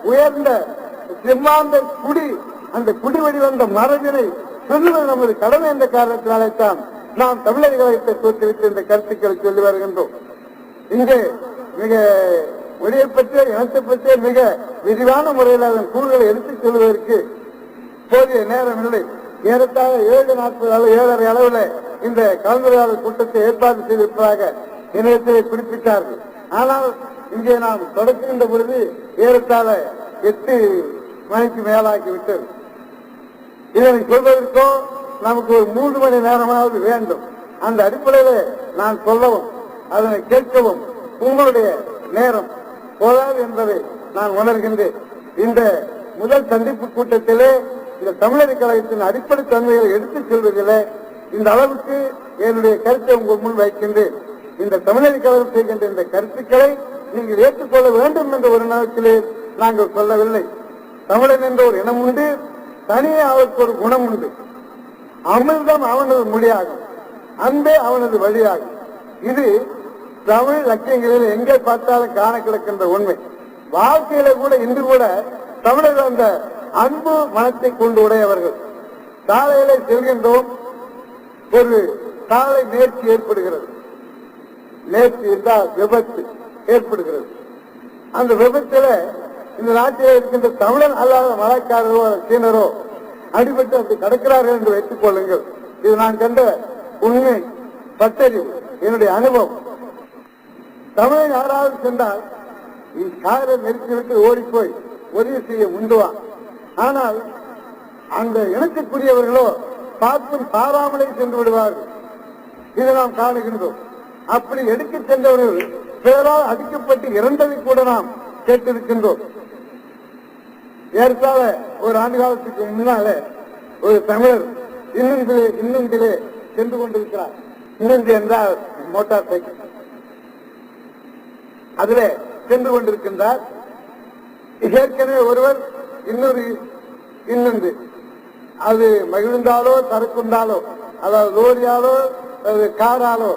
உயர்ந்த சிம்மாந்த குடி. அந்த குடி வழிவந்த மரபினை சொல்லுவது நமது கடமை என்ற காரணத்தினால்தான் நாம் தமிழர் கழகத்தை தோற்றுவித்து இந்த கருத்துக்களை சொல்லி வருகின்றோம். இங்கே மிக மொழியை பற்றிய இனத்தை பற்றிய மிக விரிவான முறையில் அதன் கூறுகளை எடுத்துச் சொல்வதற்கு போதிய நேரம் இல்லை. ஏறத்தாழ 7:40 அளவில் இந்த கலந்துரையாடல் கூட்டத்தை ஏற்பாடு செய்திருப்பதாக இணையத்திலே குறிப்பிட்டார்கள். ஆனால் இங்கே நாம் தொடங்குகின்ற பொழுது ஏறத்தாழ 8 மணிக்கு மேலாகிவிட்டது. இதனை சொல்வதற்கோ நமக்கு ஒரு 3 மணி நேரமாவது வேண்டும். அந்த அடிப்படையில் நான் சொல்லவும் அதனை கேட்கவும் உங்களுடைய நேரம் போதாது என்பதை நான் உணர்கின்றேன். இந்த முதல் சந்திப்பு கூட்டத்திலே இந்த தமிழர் கழகத்தின் அடிப்படை தன்மைகளை எடுத்துச் செல்வதிலே இந்த அளவுக்கு என்னுடைய கருத்தை உங்கள் முன் வைக்கின்றேன். இந்த தமிழர் கழகம் செய்கின்ற இந்த கருத்துக்களை நீங்கள் ஏற்றுக்கொள்ள வேண்டும் என்ற ஒரு நேரத்திலே நாங்கள் சொல்லவில்லை. தமிழன் என்ற ஒரு இனம் உண்டு, தனியே அவருக்கு ஒரு குணம் உண்டு. அமிர்தம் அவனது மொழியாகும், அன்பே அவனது வழியாகும். இது தமிழ் இலக்கியங்களில் எங்கே பார்த்தாலும் காண கிடக்கின்ற உண்மை. வாழ்க்கையில கூட இன்று கூட தமிழர்கள் அந்த அன்பு மனத்தை கொண்டு உடையவர்கள். சாலையில செல்கின்றோம், ஒரு சாலை நேர்ச்சி ஏற்படுகிறது. நேர்ச்சி என்றால் விபத்து ஏற்படுகிறது. அந்த விபத்துல இந்த நாட்டில் இருக்கின்ற தமிழன் அல்லாத மலைக்காரரோ சீனரோ அடிபட்டு அப்படி கடக்கிறார்கள் என்று வைத்துக் கொள்ளுங்கள். இது நான் கண்ட உண்மை, பட்டறிவு, என்னுடைய அனுபவம். தமிழன் யாராவது சென்றால் காரை நிறுத்திவிட்டு ஓடிப்போய் உதவி செய்ய உண்டுவான். ஆனால் அந்த இனத்துக்குரியவர்களோ பார்த்தும் பாராமலே சென்று விடுவார்கள். இதை நாம் காணுகின்றோம். அப்படி எடுக்க சென்றவர்கள் பிறரால் அடிக்கப்பட்டு இறந்ததை கூட நாம் கேட்டிருக்கின்றோம். ஏற்கால ஒரு ஆண்டு காலத்துக்கு முன்னால ஒரு தமிழர் இன்னும் சென்று கொண்டிருக்கிறார். இன்னும் என்றால் மோட்டார் சைக்கிள், அதுல சென்று கொண்டிருக்கின்றார். ஏற்கனவே ஒருவர் இன்னொன்று அது மகிழ்ந்தாலோ சரக்குண்டாலோ, அதாவது லோரியாலோ காராலோ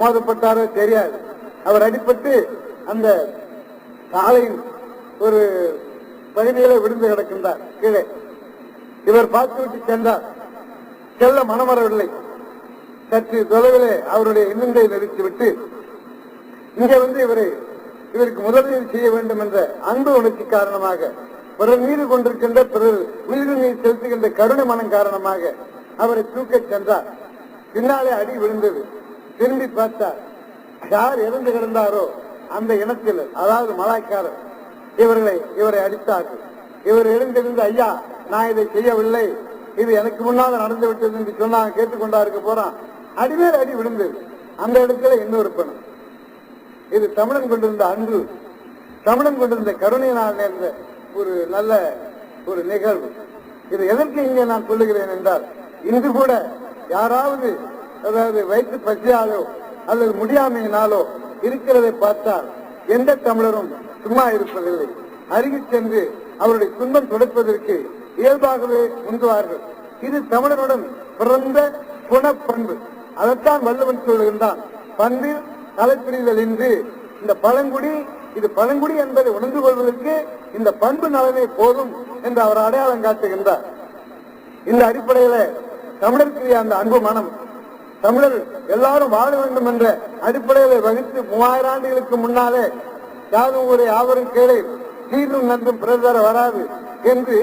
மோதப்பட்டாரோ தெரியாது. அவர் அடிபட்டு அந்த சாலையின் ஒரு பகுதியில விழுந்து கிடக்கின்றார் கீழே. இவர் பார்த்துவிட்டு சென்றார். செல்ல மனமரவில்லை. சற்று தொலைவிலே அவருடைய இன்னத்தை நிறுத்திவிட்டு இங்கே வந்து இவருக்கு முதலீடு செய்ய வேண்டும் என்ற அன்பு உணர்ச்சி காரணமாக, பிறர் மீது கொண்டிருக்கின்ற பிறர் உயிரின் மீது செலுத்துகின்ற கருணை மனம் காரணமாக அவரை தூக்க சென்றார். பின்னாலே அடி விழுந்தது. திரும்பி பார்த்தார். யார் இறந்து கிடந்தாரோ அந்த இனத்தில், அதாவது மலாய்க்காரர், இவரை அடித்தார்கள். இவர் எழுந்திருந்து, ஐயா நான் இதை செய்யவில்லை, இது எனக்கு முன்னால் நடந்து விட்டது என்று சொன்னாங்க. கேட்டுக்கொண்டா இருக்க போறான். அடிமேல் அடி விழுந்தது. அந்த இடத்துல இன்னொரு பணம். இது தமிழன் கொண்டிருந்த அன்பு, தமிழன் கொண்டிருந்த கருணையினால் நேர்ந்த ஒரு நல்ல ஒரு நிகழ்வு. இது எதற்கு இங்கே நான் சொல்லுகிறேன் என்றால், இன்று கூட யாராவது, அதாவது வயிற்று பசியாலோ அல்லது முடியாமையினாலோ இருக்கிறதை பார்த்தால் எந்த தமிழரும் சும்மா இருப்பதில்லை. அருகில் சென்று அவருடைய துன்பம் துடைப்பதற்கு இயல்பாகவே முந்துவார்கள். இது தமிழருடன் பிறந்த குணப்பண்பு. அதைத்தான் வள்ளுவன் சொல்லுகின்றான், பண்பில் தலைப்பிரிதல் என்று. இந்த பழங்குடி, இது பழங்குடி என்பதை உணர்ந்து கொள்வதற்கு இந்த பண்பு நலனே போதும் என்று அவர் அடையாளம் காட்டுகின்றார். இந்த அடிப்படையில தமிழருக்கு அந்த அன்பு மனம், தமிழர் எல்லாரும் வாழ வேண்டும் என்ற அடிப்படையில வகுத்து 3000 ஆண்டுகளுக்கு முன்னாலே யாரும் ஒரு யாவரும் கேளை சீரும் நன்றும் பிறர் வராது என்று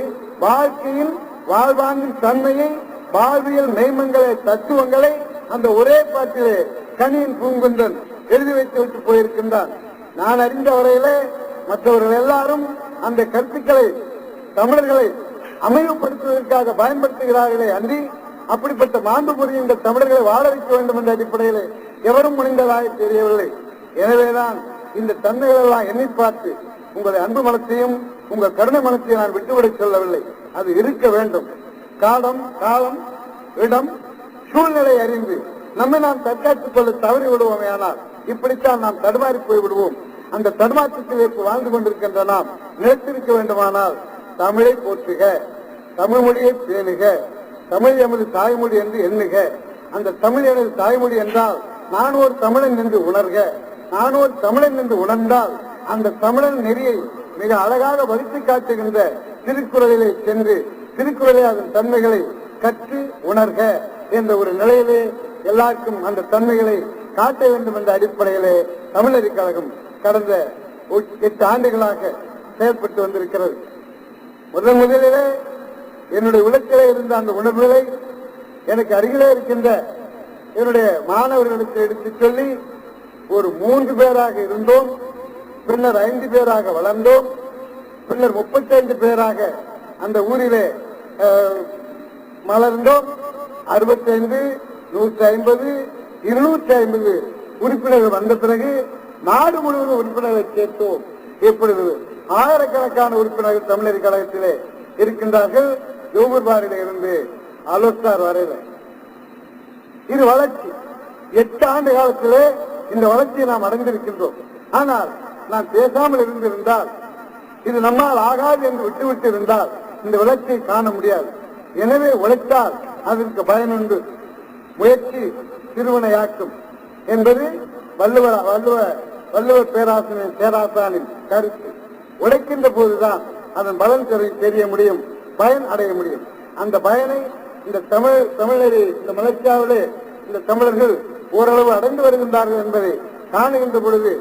வாழ்க்கையின் வாழ்வாங்கின் தன்மையை, வாழ்வியல் மெய்மங்களை, தத்துவங்களை அந்த ஒரே பாட்டிலே கனியின் பூங்குன்றன் எழுதி வைத்து விட்டு போயிருக்கின்றான். நான் அறிந்த வரையிலே மற்றவர்கள் எல்லாரும் அந்த கருத்துக்களை தமிழர்களை அமைவுபடுத்துவதற்காக பயன்படுத்துகிறார்களே அன்றி அப்படிப்பட்ட மாண்பு புரிகின்ற தமிழர்களை வாழ வைக்க வேண்டும் என்ற அடிப்படையிலே எவரும் முனைந்ததாக தெரியவில்லை. எனவேதான் இந்த தன்மைகள் எல்லாம் எண்ணி பார்த்து உங்களுடைய அன்பு மனத்தையும் உங்கள் கருணை மனத்தையும் நான் விட்டுவிட சொல்லவில்லை. அது இருக்க வேண்டும். காலம், இடம், சூழ்நிலை அறிந்து நம்மை நாம் தற்காத்துக் கொள்ள தவறி விடுவோமே, ஆனால் இப்படித்தான் நாம் தடுமாறி போய் விடுவோம். அந்த தடுமாற்றத்திலே வாழ்ந்து கொண்டிருக்கின்ற நாம் நிலைத்திருக்க வேண்டுமானால் தமிழை போற்றுக, தமிழ் மொழியை பேணுக, தமிழ் எமது தாய்மொழி என்று எண்ணுக. அந்த தமிழ் எனது தாய்மொழி என்றால் நான் ஒரு தமிழன் என்று உணர்க. நான் ஒரு தமிழன் என்று உணர்ந்தால் அந்த தமிழன் நெறியை மிக அழகாக வகுத்து காட்டுகின்ற திருக்குறளிலே சென்று திருக்குறளை அதன் தன்மைகளை கற்று உணர்க என்ற ஒரு நிலையிலே எல்லாருக்கும் அந்த தன்மைகளை காட்ட வேண்டும் என்ற அடிப்படையிலே தமிழறி கழகம் கடந்த 8 ஆண்டுகளாக செயல்பட்டு வந்திருக்கிறது. முதலிலே என்னுடைய உள்ளத்திலே இருந்த அந்த உணர்வுகளை எனக்கு அருகிலே இருக்கின்ற என்னுடைய மாணவர்களுக்கு எடுத்துச் சொல்லி ஒரு 3 பேராக இருந்தோம். பின்னர் 5 பேராக வளர்ந்தோம். பின்னர் 35 பேராக அந்த ஊரிலே மலர்ந்தோம். 65, 150, 250 உறுப்பினர்கள் வந்த பிறகு நாடு முழுவதும் உறுப்பினர்களை சேர்த்தோம். இப்பொழுது ஆயிரக்கணக்கான உறுப்பினர்கள் தமிழர் கழகத்திலே இருக்கின்றார்கள். ஜோகூர்பாரில இருந்து அலோஸ்டார் வரையில. இது வளர்ச்சி. 8 ஆண்டு காலத்திலே இந்த வளர்ச்சியை நாம் அடைந்திருக்கின்றோம். ஆனால் நான் பேசாமல் இருந்திருந்தால், இது நம்மால் ஆகாது என்று விட்டுவிட்டு இருந்தால் இந்த விளக்கை காண முடியாது. எனவே உழைத்தால் அதற்கு பயனுண்டு, முயற்சி திருவினையாக்கும் என்பது வள்ளுவர் பேராசானின் கருத்து. உழைக்கின்ற போதுதான் அதன் பலன் தெரிய முடியும், பயன் அடைய முடியும். அந்த பயனை இந்த தமிழரை இந்த மலேசியாவிலே இந்த தமிழர்கள் ஓரளவு அடைந்து வருகின்றார்கள் என்பதை காணுகின்ற பொழுது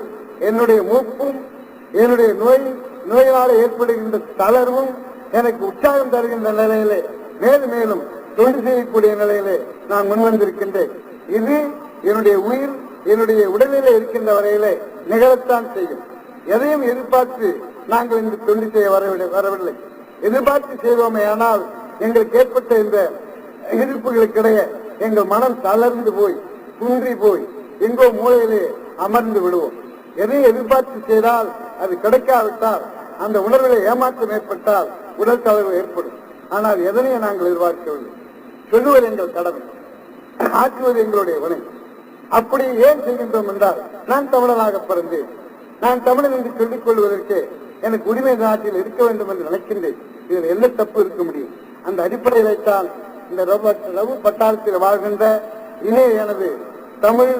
என்னுடைய மூப்பும் என்னுடைய நோயினால ஏற்படுகின்ற தளர்வும் எனக்கு உற்சாகம் தருகின்ற நிலையிலே மேலும் மேலும் தொண்டு செய்யக்கூடிய நிலையிலே நான் முன்வந்திருக்கின்றேன். இது என்னுடைய உயிர் என்னுடைய உடலிலே இருக்கின்ற வரையிலே நிகழத்தான் செய்யும். எதையும் எதிர்பார்த்து நாங்கள் இந்த தொண்டு செய்ய வரவில்லை. எதிர்பார்த்து செய்வோமே ஆனால் எங்களுக்கு ஏற்பட்ட இந்த எதிர்ப்புகளுக்கிடையே எங்கள் மனம் தளர்ந்து போய் குன்றி போய் எங்கோ மூலையிலே அமர்ந்து விடுவோம். எதையும் எதிர்பார்த்து செய்தால் அது கிடைக்காவிட்டால் அந்த உணர்விலே ஏமாற்றம் ஏற்பட்டால் உடல் தளர்வு ஏற்படும். ஆனால் எதனையும் நாங்கள் எதிர்பார்க்கவில்லை. சொல்லுவது எங்கள் கடமை, ஆற்றுவது எங்களுடைய வினை. அப்படி ஏன் செய்கின்றோம் என்றால், நான் தமிழனாக பிறந்தேன், நான் தமிழன் என்று சொல்லிக் கொள்வதற்கு எனக்கு உரிமை நாட்டில் இருக்க வேண்டும் என்று நினைக்கின்றேன். இதில் என்ன தப்பு இருக்க முடியும்? அந்த அடிப்படையிலே தான் இந்த ரவு பட்டாளத்தில் வாழ்கின்ற இணைய எனது தமிழ்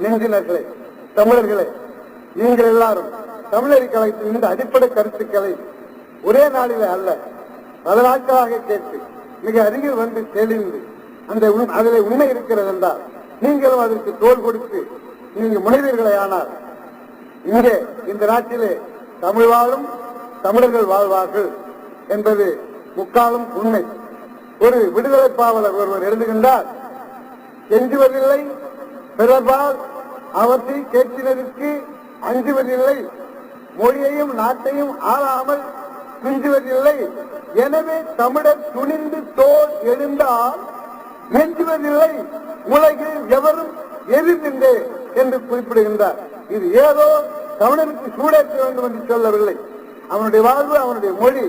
நெஞ்சினர்களே, தமிழர்களே, நீங்கள் எல்லாரும் தமிழரை கலைத்து இந்த அடிப்படை கருத்துக்களை ஒரே நாளிலே அல்ல பல நாட்களாக கேட்டு மிக அருகில் வந்து தெளிந்து அதில் உண்மை இருக்கிறது என்றால் நீங்களும் அதற்கு தோல் கொடுத்து நீங்கள் முனைவீர்களே ஆனால் இங்கே இந்த நாட்டிலே தமிழ் வாழும் தமிழர்கள் வாழ்வார்கள் என்பது முக்காலும் உண்மை. ஒரு விடுதலை பாவலர் ஒருவர் எழுதுகின்றார், கெஞ்சுவதில்லை பிறர்பால் அவற்றை கேட்கிறதற்கு அஞ்சுவதில்லை, மொழியையும் நாட்டையும் ஆளாமல் துஞ்சுவதில்லை, எனவே தமிழர் துணிந்து தோல் எழுந்தால் நெஞ்சுவதில்லை, உலகில் எவரும் எதிர்ந்தே என்று குறிப்பிடுகின்றார். இது ஏதோ தமிழருக்கு சூடேற்ற வேண்டும் என்று சொல்லவில்லை. அவனுடைய வாழ்வு, அவனுடைய மொழி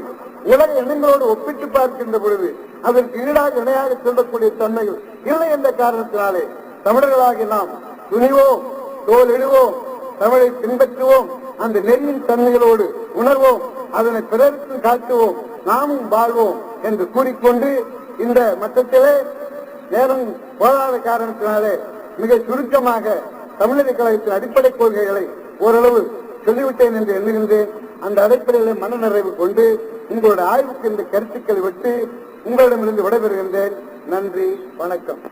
உலக இனங்களோடு ஒப்பிட்டு பார்க்கின்ற பொழுது அதற்கு ஈடாக இணையாக சொல்லக்கூடிய தன்மைகள் இல்லை என்ற காரணத்தினாலே தமிழர்களாகி நாம் துணிவோம், தோல் இடுவோம், தமிழை பின்பற்றுவோம், அந்த நெறியின் தன்மைகளோடு உணர்வோம், அதனை பிறருக்கு காட்டுவோம், நாமும் வாழ்வோம் என்று கூறிக்கொண்டு இந்த மட்டத்திலே நேரம் போதாத காரணத்தினாலே மிக சுருக்கமாக தமிழக கழகத்தின் அடிப்படை கொள்கைகளை ஓரளவு சொல்லிவிட்டேன் என்று எண்ணுகின்றேன். அந்த அடிப்படையிலே மனநிறைவு கொண்டு உங்களுடைய ஆய்வுக்கு இந்த கருத்துக்களை விட்டு உங்களிடமிருந்து விடைபெறுகின்றேன். நன்றி, வணக்கம்.